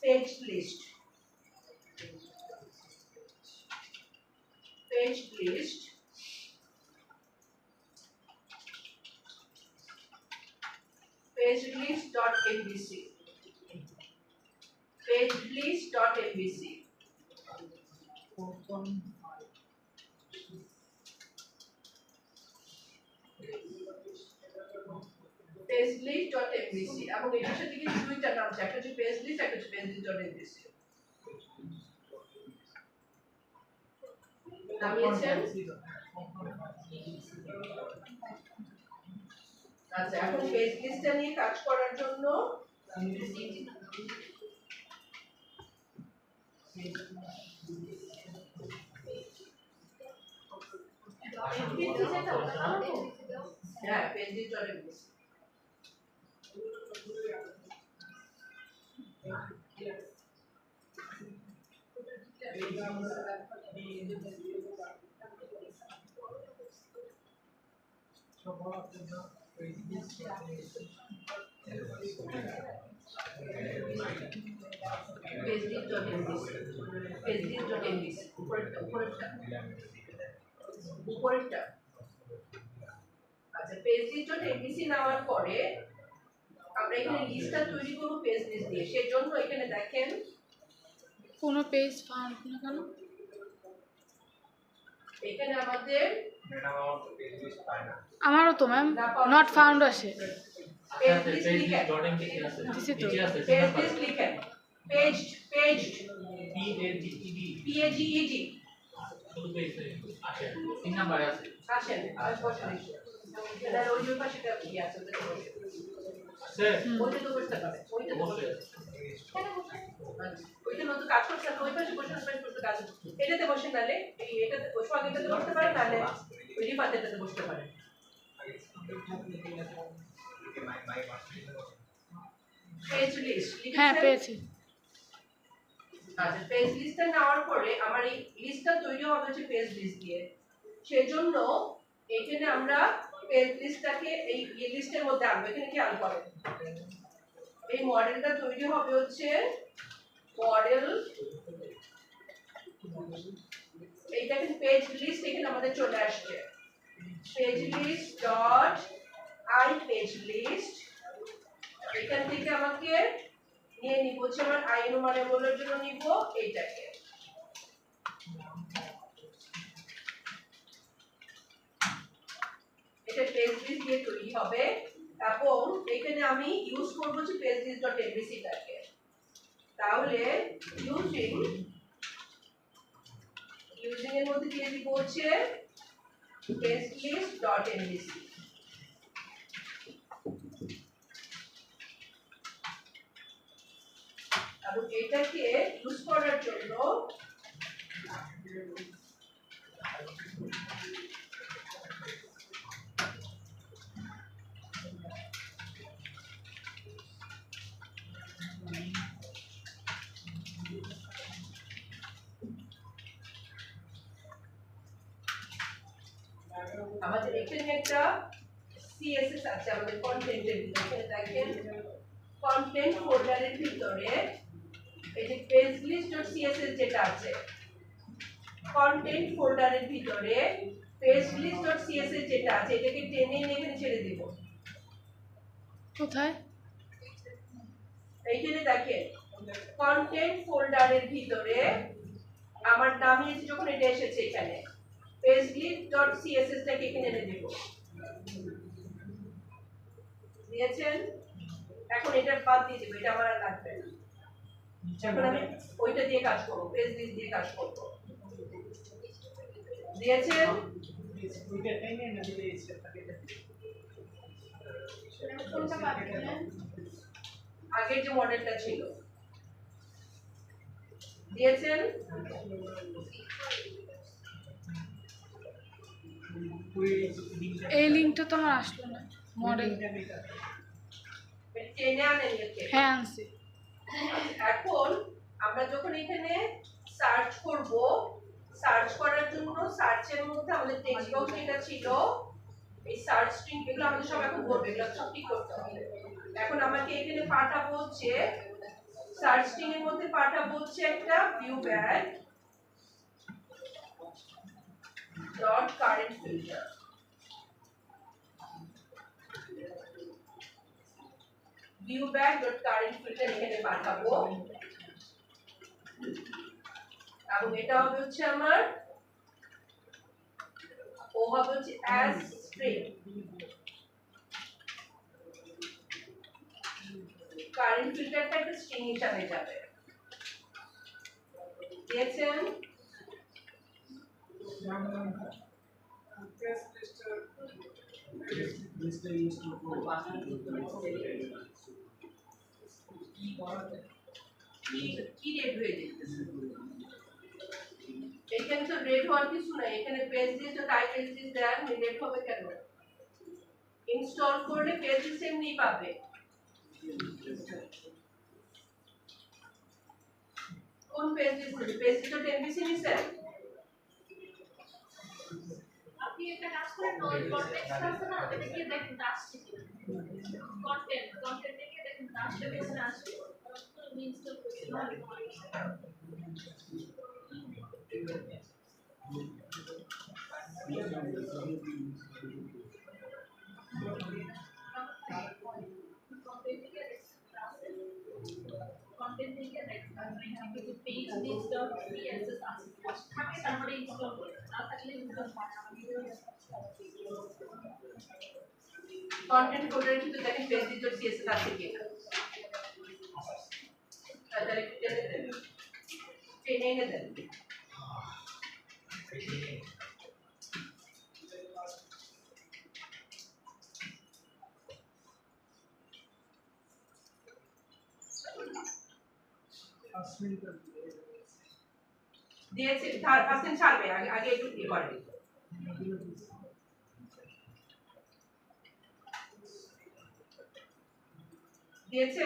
Page list, page list pagelist.mbc, pagelist.mbc, pagelist.mbc এবং এটার সাথে কিন্তু দুইটা নাম আছে, একটা হচ্ছে pagelist, একটা হচ্ছে pagelist.mbc। নামিয়েছেন? আচ্ছা এখন পেজ লিস্টটা নিয়ে কাজ করার জন্য হ্যাঁ পেন্সিল ডট এমবিসি উপরেরটা আচ্ছা পেজলি ডট এমবিসি নেওয়ার পরে আমরা এখানে লিস্টটা তৈরি করব পেজ লিস্ট দিয়ে সেই জন্য এখানে দেখেন কোনো পেজ ফাউন্ড না কেন? এখানে আমাদের আমারও তো ম্যাম নট ফাউন্ড আসে। পেজ লিস্ট লিখেন দিছি তো। পেজ লিস্ট লিখেন পেজড PAGED আসেন বসেন এটা ওই পাশেটা কি আছে ওটা বসে ওইটা তো বসতে পারে ওইটা তো বসে ওইটা নতুন কাজ করছে ওই পাশে বসে কাজ এটাতে বসে নালে এই এটাতে বসে আগেটাতে বসতে পারে নালে ওই রিপাতেটাতে বসতে পারে পেজ লিস্ট হ্যাঁ পেয়েছি। আচ্ছা পেজ লিস্টটা নেওয়ার পরে আমার এই লিস্টটা তৈরি হবে হচ্ছে পেজ লিস্ট দিয়ে সেজন্য এখানে আমরা পেজ লিস্টটাকে এই লিস্টের মধ্যে আনবো এখানে খেয়াল করেন এই মডেলটা তৈরি হবে হচ্ছে মডেল এইটা কিন্তু পেজ লিস্ট এখানে আমাদের চলে আসছে page list dot I page list এখান থেকে আমাকে নিয়ে নিব হচ্ছে আমার আইন মানে বলার জন্য নিব এইটাকে এটা পেজ লিস্ট দিয়ে তৈরি হবে এবং এখানে আমি ইউজ করব হচ্ছে পেজ লিস্ট ডট এমবিসি টাকে তাহলে ইউজিং এর মধ্যে দিয়ে দিব হচ্ছে পেজ লিস্ট ডট এমবিসি এবং এটাকে ইউজ করার জন্য আমাদের এখানে একটা সিএসএস আছে আমাদের কন্টেন্টের ভিতরে দেখেন কন্টেন্ট ফোল্ডারের ভিতরে এই যে পেজ লিস্ট ডট সিএসএস যেটা আছে কন্টেন্ট ফোল্ডারের ভিতরে পেজ লিস্ট ডট সিএসএস যেটা আছে এটাকে টেনে নিয়ে এখানে ছেড়ে দেব কোথায়? এইখানে দেখেন কন্টেন্ট ফোল্ডারের ভিতরে আমার নামিয়েছি যখন এটা এসেছে এখানে পেজ লিস্ট ডট সিএসএস টাকে এখানে এনে দেব দিয়েছেন এখন এটা বাদ দিয়ে দেব এটা আমার আর লাগবে না এখন আমি ওইটা দিয়ে কাজ করব পেজ লিস্ট দিয়ে কাজ করব দিয়েছেন ওইটা টেনে না দিয়েছে কোনটা বাদ দিলেন? আগের যে মডেলটা ছিল দিয়েছেন এই লিঙ্কটা তো আমার আসলো না মডেল। টেনে আনেন একে হ্যাঁ আনছি। এখন আমরা যখন এখানে সার্চ করব সার্চ করার জন্য সার্চের মধ্যে আমাদের টেক্সট বক্স যেটা ছিল এই সার্চ স্ট্রিং এগুলো আমাদের সব এখন বলবে এগুলো সব ঠিক করতে হবে এখন আমাকে এখানে পাঠাবো হচ্ছে সার্চ স্ট্রিং এর মধ্যে পাঠাবো হচ্ছে একটা view bag dot current filter view bag dot current filter এখানে পাঠাবো এবং এটা হবে হচ্ছে আমার ও হবে হচ্ছে অ্যাজ স্ট্রিং কারেন্ট ফিল্টারটা একটা স্ট্রিং হিসাবে যাবে দিয়েছেন কি রেড হয়ে যেতেছে এইখানে তো রেড হওয়ার কিছু নাই, এখানে পেজ দিয়ে তো টাইটেল দিয়ে দেন, রেড হবে কেন? ইনস্টল করলে পেজ এমনি পাবে। কোন পেজ দিয়ে? পেজ তো 10 নিছে। আপনি একটা কাজ করেন, ওই কনটেক্সট আছে না, ওটা গিয়ে দেখেন আসছে কিনা। কন্টেন্টে গিয়ে দেখেন আসলে পেছনে আসবে। আমি ইনস্টল করছি না। কন্টেন্ট থেকে দেখেন কিছু পেজ লিস্ট অফ সিএসএস আছে থাকে, তারপরে ইনস্টল করে না থাকলে ইনস্টল করা কন্টেন্ট ফোল্ডারে কিন্তু দেখেন পেজ দিয়ে সিএসএস আছে কিনা। তাহলে টেনে দেন। দিয়েছে 5% ছাড়বে, আগে একটু দিয়ে করে দিয়েছে।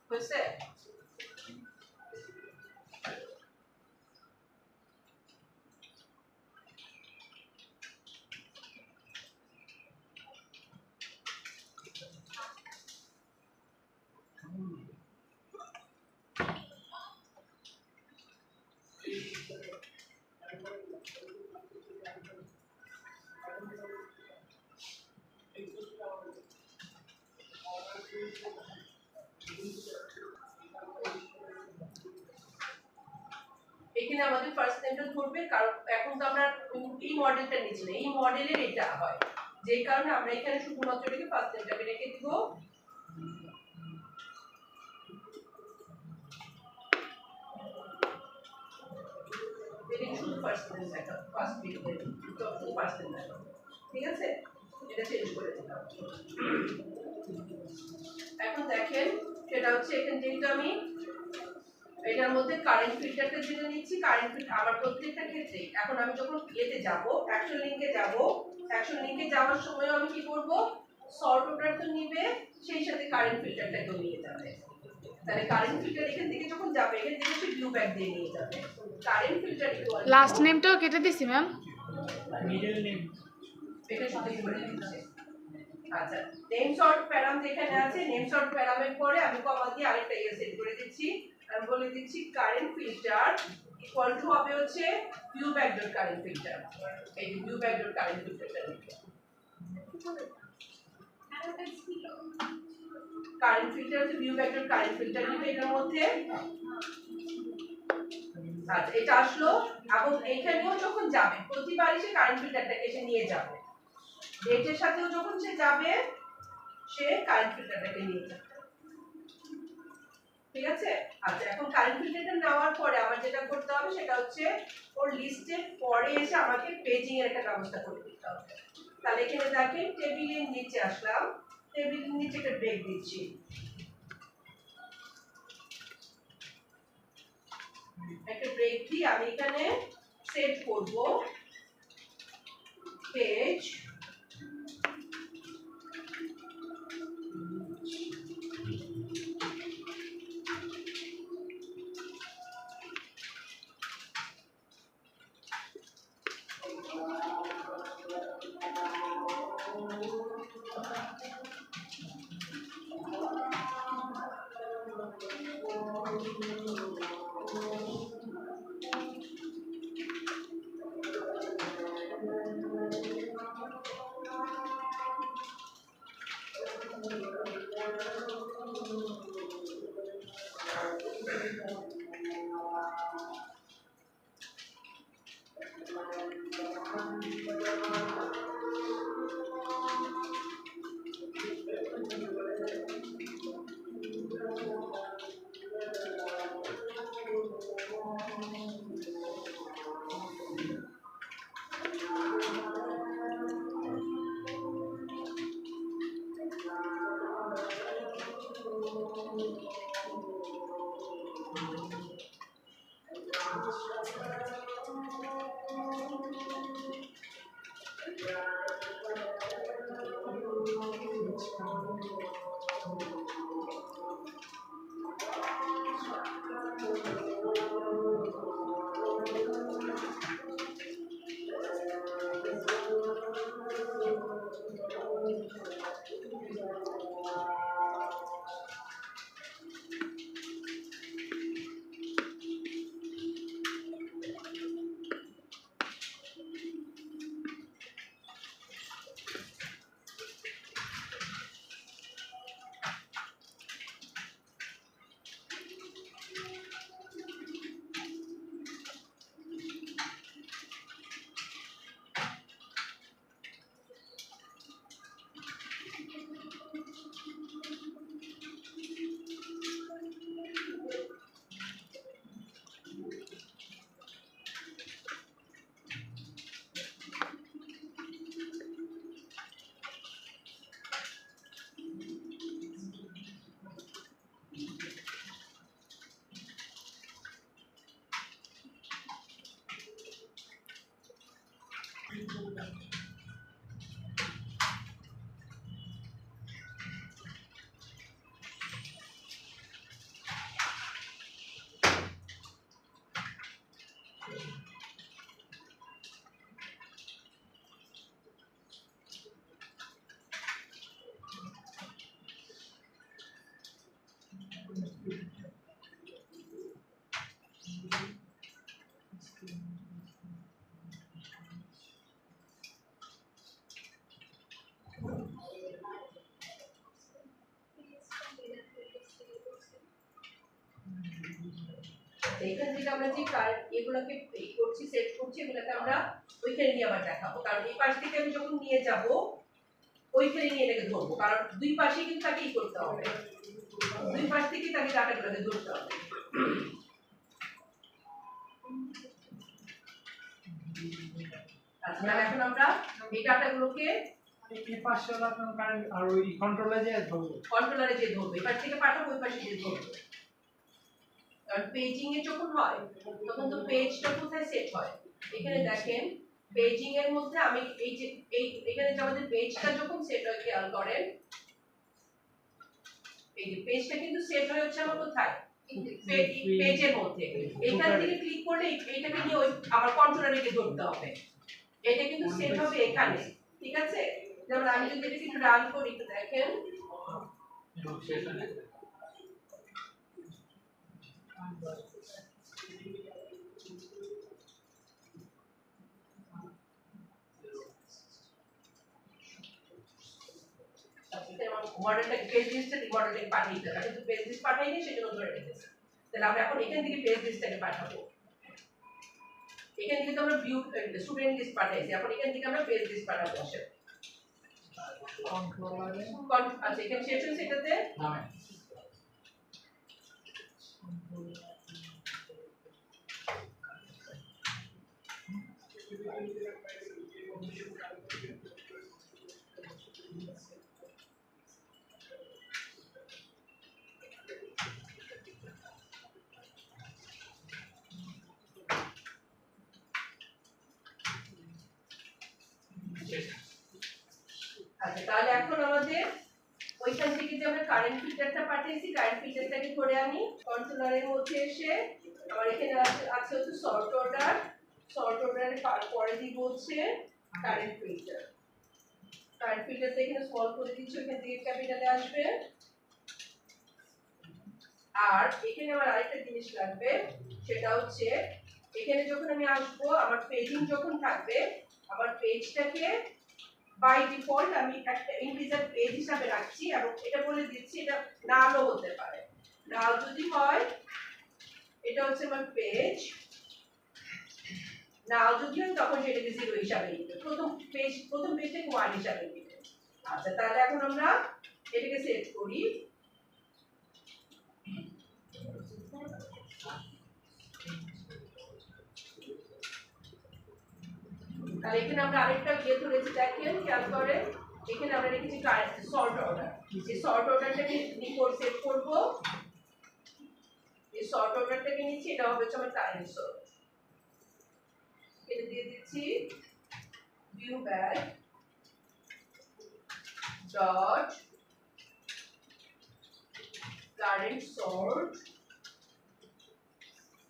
হয়েছে? এখানে আমাদের ফার্স্ট নেমটা ধরবে, কারণ এখন তো আমরা এই মডেলটা নিচ্ছি না, এই মডেলের এটা হয়, যেই কারণে আমরা এখানে শুধুমাত্র এটাকে ফার্স্ট নেমটাকে রেখে দিব। শুধু ফার্স্ট নেম দেখা, ফার্স্ট নেম শুধু ফার্স্ট নেম দেখা, ঠিক আছে? এটা চেঞ্জ করে দিলাম। এখন দেখেন সেটা হচ্ছে এখান যেহেতু আমি এটার মধ্যে কারেন্ট ফিল্টারটা জেনে নিচ্ছি, কারেন্ট ফিল্টার আবার প্রত্যেকটা ক্ষেত্রে এখন আমি যখন এতে যাব, অ্যাকশন লিংকে যাব, অ্যাকশন লিংকে যাওয়ার সময় আমি কি করব, সর্ট অর্ডার তো নিবে, সেই সাথে কারেন্ট ফিল্টারটাকেও নিয়ে যাবে। তাহলে কারেন্ট ফিল্টার এখান থেকে যখন যাবে, এখান থেকে সে ভিউ ব্যাক দিয়ে নিয়ে যাবে। কারেন্ট ফিল্টার ইকুয়াল লাস্ট নেমটাও কেটে দিছি ম্যাম। মিডল নেম এটা সাথে করে দিচ্ছে। আচ্ছা, নেম সর্ট প্যারাম যেখানে আছে, নেম সর্ট প্যারামের পরে আমি কমা দিয়ে আরেকটা ইয়ে সেট করে দিচ্ছি। আমি বলে দিচ্ছি কারেন্ট ফিল্টার ইকুয়াল টু হবে হচ্ছে view back dot current filter. এই যে ভিউ ব্যাক ডট কারেন্ট ফিল্টারটা লিখে কারেন্ট ফিল্টার হচ্ছে view back dot current filter লিখে এটার মধ্যে। আচ্ছা, এটা আসলো এবং এখানেও যখন যাবে প্রতিবারই সে কারেন্ট ফিল্টারটাকে এসে নিয়ে যাবে, ডেটের সাথেও যখন সে যাবে সে কারেন্ট ফিল্টারটাকে নিয়ে যাবে, ঠিক আছে? আচ্ছা, এখন কারেন্ট ফিল্টারটা নেওয়ার পরে আমার যেটা করতে হবে সেটা হচ্ছে ওর লিস্টের পরে এসে আমাকে পেজিং এর একটা ব্যবস্থা করে দিতে হবে। তাহলে এখানে দেখেন টেবিলের নিচে আসলাম, টেবিলের নিচে একটা ব্রেক দিচ্ছি, একটা ব্রেক দিয়ে আমি এখানে সেট করব পেজ আমরা যে এগুলোকে করছি সেট করছি এগুলোকে আমরা ওইখানে নিয়ে আবার দেখাবো, কারণ এই পাশ থেকে আমি যখন নিয়ে যাব ওইখানে নিয়ে এটাকে ধরবো, কারণ দুই পাশে কিন্তু তাকে করতে হবে, দুই পাশ থেকে তাকে ডাটাগুলোকে ধরতে হবে। আচ্ছা তাহলে এখন আমরা এই ডাটাগুলোকে এই পাশে হলো আপনার কারেন্ট আর ওই কন্ট্রোলারে যে ধরবো, কন্ট্রোলারে যে ধরবো, এবার থেকে পাঠাবো ওই পাশে যে ধরবো। কারণ পেজিং এ যখন হয় তখন তো পেজটা কোথায় সেট হয়, এখানে দেখেন পেজিং এর মধ্যে আমি এই যে এখানে যে আমাদের পেজটা যখন সেট হয় খেয়াল করেন, এই যে পেজটা কিন্তু সেট হয়ে হচ্ছে আমার কোথায় পেজের মধ্যে, এখান থেকে ক্লিক করলে এইটাকে নিয়ে ওই আমার কন্ট্রোলারে গিয়ে ধরতে হবে, এটা কিন্তু সেট হবে এখানে, ঠিক আছে? যেমন আমি যদি এটাকে একটু রান করি একটু দেখেন, মডেলটাকে পেজ লিস্টে মডেলটাকে পাঠিয়ে দিতে হবে, কিন্তু পেজ লিস্ট পাঠাইনি সেজন্য ধরে রেখেছি। তাহলে আমরা এখন এখান থেকে পেজ লিস্টটাকে পাঠাবো, এখান থেকে তো আমরা ভিউ স্টুডেন্ট লিস্ট পাঠাইছি, এখন এখান থেকে আমরা পেজ লিস্ট পাঠাবো। আসে কন্ট্রোলারে আচ্ছা এখানে শেষ হয়েছে এটাতে, আচ্ছা তাহলে এখন আমাদের ওইখান থেকে যে আমরা কারেন্ট ফিল্টারটা পাঠিয়েছি কারেন্ট ফিল্টারটাকে ধরে আনি কন্ট্রোলারের মধ্যে এসে, আমার এখানে আছে হচ্ছে সর্ট অর্ডার, সর্ট অর্ডারের পরে দিব হচ্ছে কারেন্ট ফিল্টার, কারেন্ট ফিল্টারটা এখানে স্মল করে দিচ্ছি, ওখান থেকে ক্যাপিটালে আসবে। আর এখানে আমার আরেকটা জিনিস লাগবে, সেটা হচ্ছে এখানে যখন আমি আসবো আমার পেজিং যখন থাকবে আমার পেজটাকে বাই ডিফল্ট আমি একটা ইন্টিজার পেজ হিসাবে রাখছি, এবং এটা বলে দিচ্ছি এটা নালও হতে পারে, নাল যদি হয় এটা হচ্ছে আমার পেজ, নাল যদি হয় তখন সেটাকে 0 হিসাবে নিবে, প্রথম পেজটাকে 1 হিসাবে নিবে। আচ্ছা তাহলে এখন আমরা এটাকে সেট করি, তাহলে এখানে আমরা আরেকটা ধরেছি দেখেন খেয়াল করে, এখানে আমরা রেখেছি সর্ট অর্ডার, এই সর্ট অর্ডারটাকে সেট করব, এই সর্ট অর্ডারটাকে নিচ্ছি, এটা হবে হচ্ছে আমার কারেন্ট সর্ট, এটা দিয়ে দিচ্ছি view back dot current sort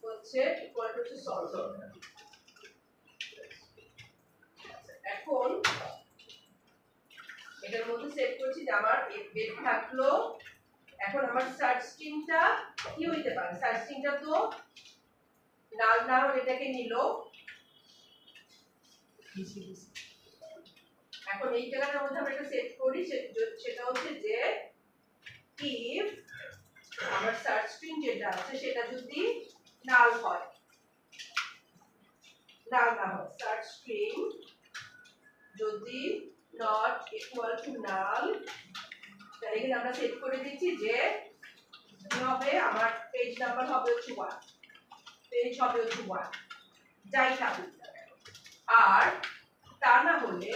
হচ্ছে ইকুয়াল টু সর্ট অর্ডার। এখন এটার মধ্যে সেট করছি যে আমার বেড থাকলো, এখন আমার সার্চ স্ট্রিংটা কি হইতে পারে, সার্চ স্ট্রিংটা তো নাল না হলে এটাকে নিল, এখন এই জায়গাটার মধ্যে আমরা একটা সেট করি, সেটা হচ্ছে যে if আমার সার্চ স্ট্রিং যেটা আছে সেটা যদি নাল হয়, নাল না হয়, সার্চ স্ট্রিং যদি not equal to null, তাহলে এখানে আমরা সেট করে দিচ্ছি যে কি হবে, আমার পেজ নাম্বার হবে হচ্ছে 1, পেজ হবে হচ্ছে 1 যাই থাকুক, আর তা না হলে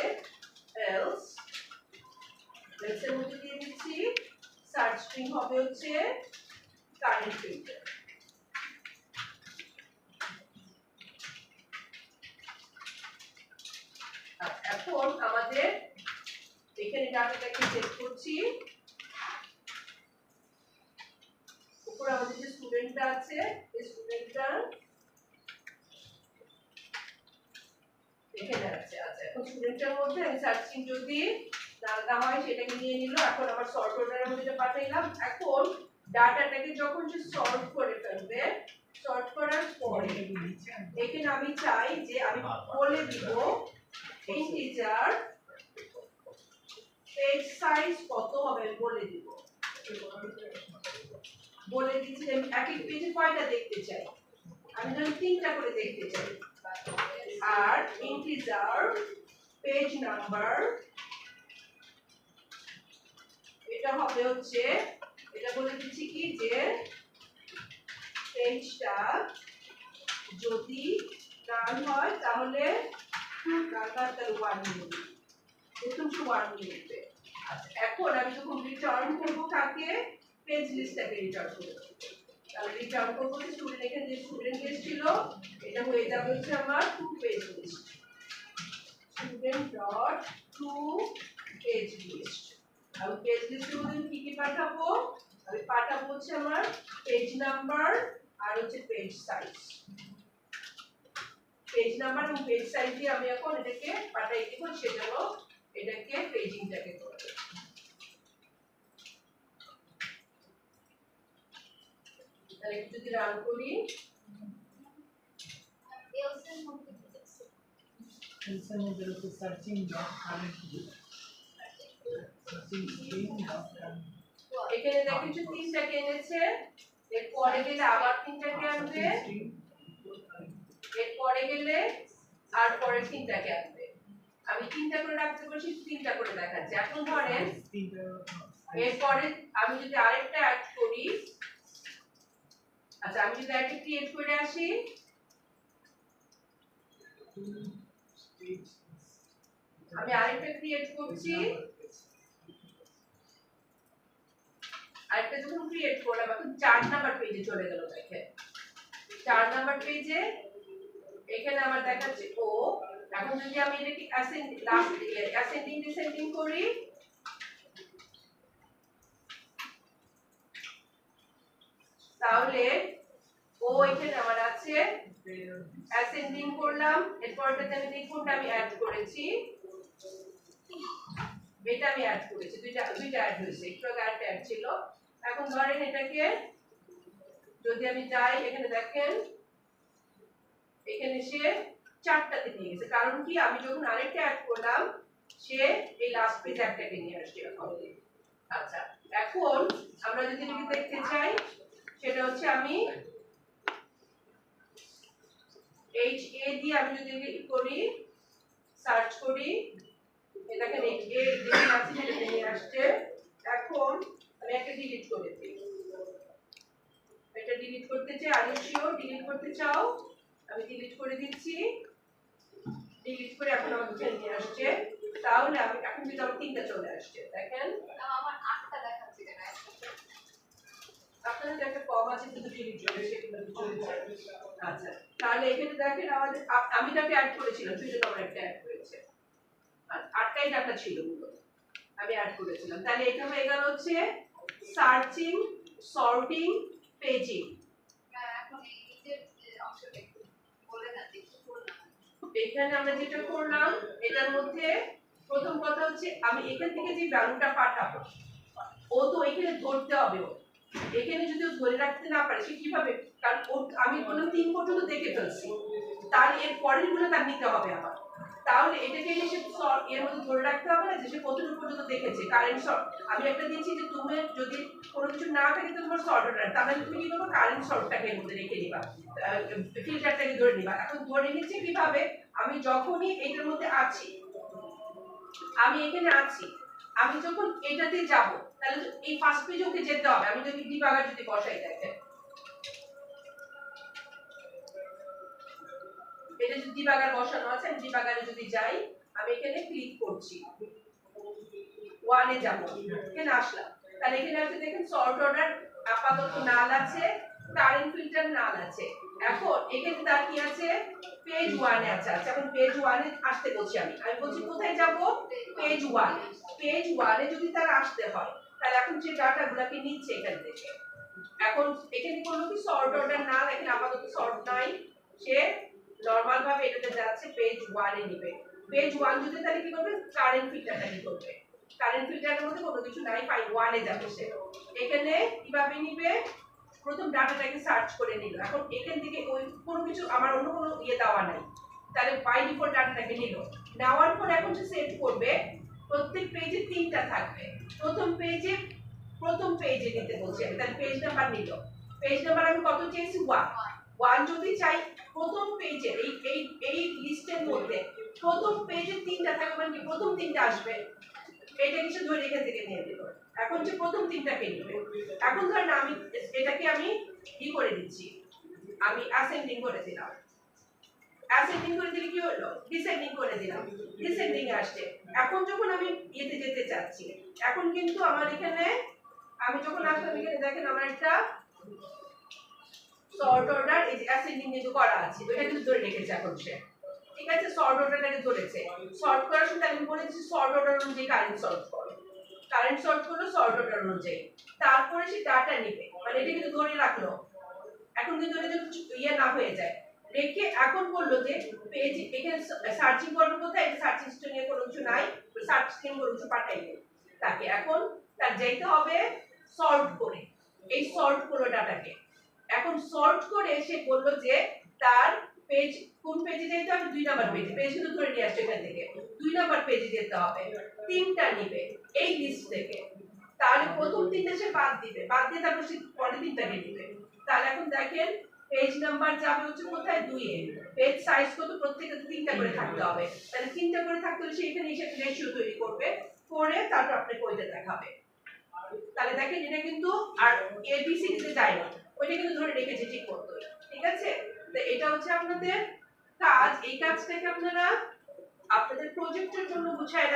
else এর মধ্যে দিয়ে দিচ্ছি সার্চ স্ট্রিং হবে হচ্ছে কারেন্ট ফিল্টার। এখন আমাদের এখানে ডাটাটাকে সেট করছি, উপরে আমাদের যে স্টুডেন্টটা আছে এই স্টুডেন্টটা এখানে আছে। আচ্ছা এখন স্টুডেন্টের মধ্যে আমি সার্চিং যদি না হয় সেটাকে নিয়ে নিল, এখন আমার সর্ট অর্ডারের মধ্যে পাঠাইলাম, এখন ডাটাটাকে যখন সে সর্ট করে ফেলবে, সর্ট করার পরে এখানে আমি চাই যে আমি বলে দিব ইন্টিজার পেজ সাইজ কত হবে বলে দিব, বলে দিচ্ছি যে আমি এক এক পেজে কয়টা দেখতে চাই, আমি যদি 3টা করে দেখতে চাই আর ইন্টিজার পেজ নাম্বার এটা হবে হচ্ছে এটা বলে দিচ্ছি কি যে পেজটা যদি নাল হয় তাহলে নাম্বারটা 1 নিয়ে প্রথম 1 নিয়ে আচ্ছা এখন আমি যখন রিটার্ন করব কাকে পেজ লিস্টটাকে রিটার্ন করব তাহলে রিটার্ন করব স্টুডেন্ট এখানে যে স্টুডেন্ট লিস্ট ছিল এটা হয়ে যাবে হচ্ছে আমার two page list student dot two page list আমি পেজ লিস্টের মধ্যে কি কি পাঠাবো আমি পাঠাবো হচ্ছে আমার পেজ নাম্বার আর হচ্ছে পেজ সাইজ পেজ নাম্বার এবং পেজ সাইজ দিয়ে আমি এখন এটাকে পাঠাই দিব সেজন্য এটাকে পেজিংটাকে করব তাহলে যদি রান করি এলসের মধ্যে কি দেখছো? এলসের মধ্যে হচ্ছে searching dot current searching string dot current এখানে দেখেন যে 3টাকে এনেছে এরপরে গেলে আবার 3টাকে আনবে এরপরে গেলে আর পরে 3টাকে আনবে আমি 3টা করে রাখতে বলছি 3টা করে দেখাচ্ছি এখন ধরেন এরপরে আমি যদি আরেকটা অ্যাড করি আচ্ছা আমি যদি একটা ক্রিয়েট করে আসি আমি আরেকটা ক্রিয়েট করছি আরেকটা যখন ক্রিয়েট করলাম এখন 4 নাম্বার পেজে চলে গেল দেখেন 4 নাম্বার পেজে এখানে আমার দেখাচ্ছে ও এখন যদি আমি এটাকে অ্যাসেন্ডিং ডিসেন্ডিং করি তাহলে ও এখানে আমার আছে অ্যাসেন্ডিং করলাম এরপরটাতে আমি দেখুনটা আমি অ্যাড করেছি এটা আমি অ্যাড করেছি দুইটা অ্যাড হয়েছে একটু আগে অ্যাড ছিল এখন ধরেন এটাকে যদি আমি যাই এখানে দেখেন এখানে সে 4টাতে নিয়ে গেছে কারণ কি আমি যখন আরেকটা অ্যাড করলাম সে এই লাস্ট পেজ একটাকে নিয়ে আসছে এখন আচ্ছা এখন আমরা যদি এটাকে দেখতে চাই সেটা হচ্ছে আমি HA দিয়ে আমি যদি করি সার্চ করি দেখেন HA যেখানে আছে সেটা নিয়ে আসছে এখন আমি একটা ডিলিট করে দিই এটা ডিলিট করতে চাই আর শিওর ডিলিট করতে চাও আমি ডিলিট করে দিচ্ছি ডিলিট করে এখন আমার কাছে নিয়ে আসছে তাহলে আমি এখন যদি আমার 3টা চলে আসছে দেখেন আমার 8টা দেখাচ্ছে কেন আপনাদের একটা কম আছে কিন্তু ডিলিট করে সেগুলো চলছে আচ্ছা তাহলে এখানে দেখেন আমাদের আমি তাকে অ্যাড করেছিলাম সেজন্য আমার একটা অ্যাড হয়েছে আর 8টাই ডাটা ছিল আমি অ্যাড করেছিলাম তাহলে এটা হয়ে গেল হচ্ছে সার্চিং সর্টিং পেজিং এখন এই যে অংশটা একটু বলে না দেখতে করলাম এখানে আমরা যেটা করলাম এটার মধ্যে প্রথম কথা হচ্ছে আমি এখান থেকে যে ভ্যালুটা পাঠাবো ও তো এখানে ধরতে হবে ও এখানে যদি ও ধরে রাখতে না পারে সে কিভাবে কারণ আমি বললাম 3 পর্যন্ত দেখে ফেলছি তার এর পরের গুলো তার নিতে হবে আমার তাহলে এটাকে এসে এর মধ্যে ধরে রাখতে হবে না যে সে কতটুকু পর্যন্ত দেখেছে কারেন্ট শর্ট আমি একটা দিয়েছি যে তুমি যদি কোনো কিছু না থাকে তো তোমার শর্ট অর্ডার তাহলে তুমি কি করবে কারেন্ট শর্টটাকে এর মধ্যে রেখে দিবা ফিল্টারটাকে ধরে নিবা এখন ধরে নিচ্ছে কিভাবে আমি যখনই এটার মধ্যে আছি আমি এখানে আছি আমি যখন এটাতে যাব তাহলে এই ফার্স্ট পেজে ওকে যেতে হবে আমি যদি ডিবাগার যদি বসাই দেখেন এটা যদি ডিবাগার বসানো আছে আমি ডিবাগারে যদি যাই আমি এখানে ক্লিক করছি 1 এ যাব এখানে আসলাম তাহলে এখানে আছে দেখেন সর্ট অর্ডার আপাতত নাল আছে কারেন্ট ফিল্টার নাল আছে এখন এখানে তার কি আছে পেজ 1 এ আছে আচ্ছা এখন পেজ 1 এ আসতে বলছি আমি বলছি কোথায় যাব পেজ 1 এ যদি তার আসতে হয় তাহলে এখন যে ডাটাগুলোকে নিচ্ছে এখান থেকে এখন এখানে কোনো কি সর্ট অর্ডার না এখানে আপাতত সর্ট নাই সে নরমাল ভাবে এটাতে যাচ্ছে পেজ 1 এ নেবে পেজ 1 যদি তাহলে কি করবে কারেন্ট ফিল্টারটা কি করবে কারেন্ট ফিল্টারের মধ্যে কোনো কিছু নাই ফাইল 1 এ যাবে সে এখানে কিভাবে নিবে প্রথম ডাটাটাকে সার্চ করে নিল এখন এখান থেকে ওই কোনো কিছু আমার অন্য কোনো দেওয়া নাই তাহলে বাই ডিফল্ট ডাটাটাকে নিল নেওয়ার পর এখন সে সেট করবে প্রত্যেক পেজে 3টা থাকবে প্রথম পেজে নিতে বলছি আমি তাহলে পেজ নাম্বার নিল পেজ নাম্বার আমি কত চেয়েছি 1 ওয়ান যদি চাই প্রথম পেজে এই লিস্টের মধ্যে প্রথম পেজে 3টা থাকবে মানে কি প্রথম 3টা আসবে, এটা কিছু ধরে এখান থেকে নিয়ে দিল। এখন যে প্রথম 3টাকে নিবে, এখন ধরেন আমি এটাকে আমি কি করে দিচ্ছি, আমি অ্যাসেন্ডিং করে দিলাম, অ্যাসেন্ডিং করে দিলে কি হলো, ডিসেন্ডিং করে দিলাম, ডিসেন্ডিং আসছে। এখন যখন আমি ইয়েতে যেতে চাচ্ছি, এখন কিন্তু আমার এখানে আমি যখন আসলাম এখানে দেখেন আমার একটা সর্ট অর্ডার এই যে অ্যাসেন্ডিং কিন্তু করা আছে, এটা কিন্তু ধরে রেখেছে এখন সে, ঠিক আছে, সর্ট অর্ডারটাকে ধরেছে। সর্ট করার সময় আমি বলেছি সর্ট অর্ডার অনুযায়ী কারেন্ট সর্ট করো, কারেন্ট সর্ট করলো সর্ট অর্ডার অনুযায়ী, তারপরে সে ডাটা নিবে, মানে এটা কিন্তু ধরে রাখলো। এখন কিন্তু এটা যদি ইয়ে না হয়ে যায় রেখে এখন বললো যে পেজ এখানে সার্চিং করবে কোথায়, এটা সার্চ হিস্ট্রি নিয়ে কোনো কিছু নাই, সার্চ স্ক্রিন কোনো কিছু পাঠাইবে তাকে, এখন তার যেতে হবে সর্ট করে, এই সর্ট করলো ডাটাকে। এখন সর্ট করে সে বললো যে তার পেজ কোন পেজে যেতে হবে, 2 নাম্বার পেজে, পেজ কিন্তু ধরে নিয়ে আসছে এখান থেকে 2 নাম্বার পেজে যেতে হবে, 3টা নিবে এই লিস্ট থেকে, তাহলে প্রথম 3টা সে বাদ দিবে, বাদ দিয়ে তারপর সে পরের 3টাকে নিবে। তাহলে এখন দেখেন পেজ নাম্বার যাবে হচ্ছে কোথায় 2 এ, পেজ সাইজ কত, প্রত্যেকটা 3টা করে থাকতে হবে, তাহলে 3টা করে থাকতে হলে সে এখানে এসে রেশিও তৈরি করবে, করে তারপর আপনাকে ওইটা দেখাবে। তাহলে দেখেন এটা কিন্তু আর এবিসিডি তে যায় না, ওইটা কিন্তু ধরে রেখেছে ঠিক মতো, ঠিক আছে। তো এটা হচ্ছে আপনাদের কাজ, এই কাজটাকে আপনারা আপনাদের প্রজেক্টের জন্য গুছায়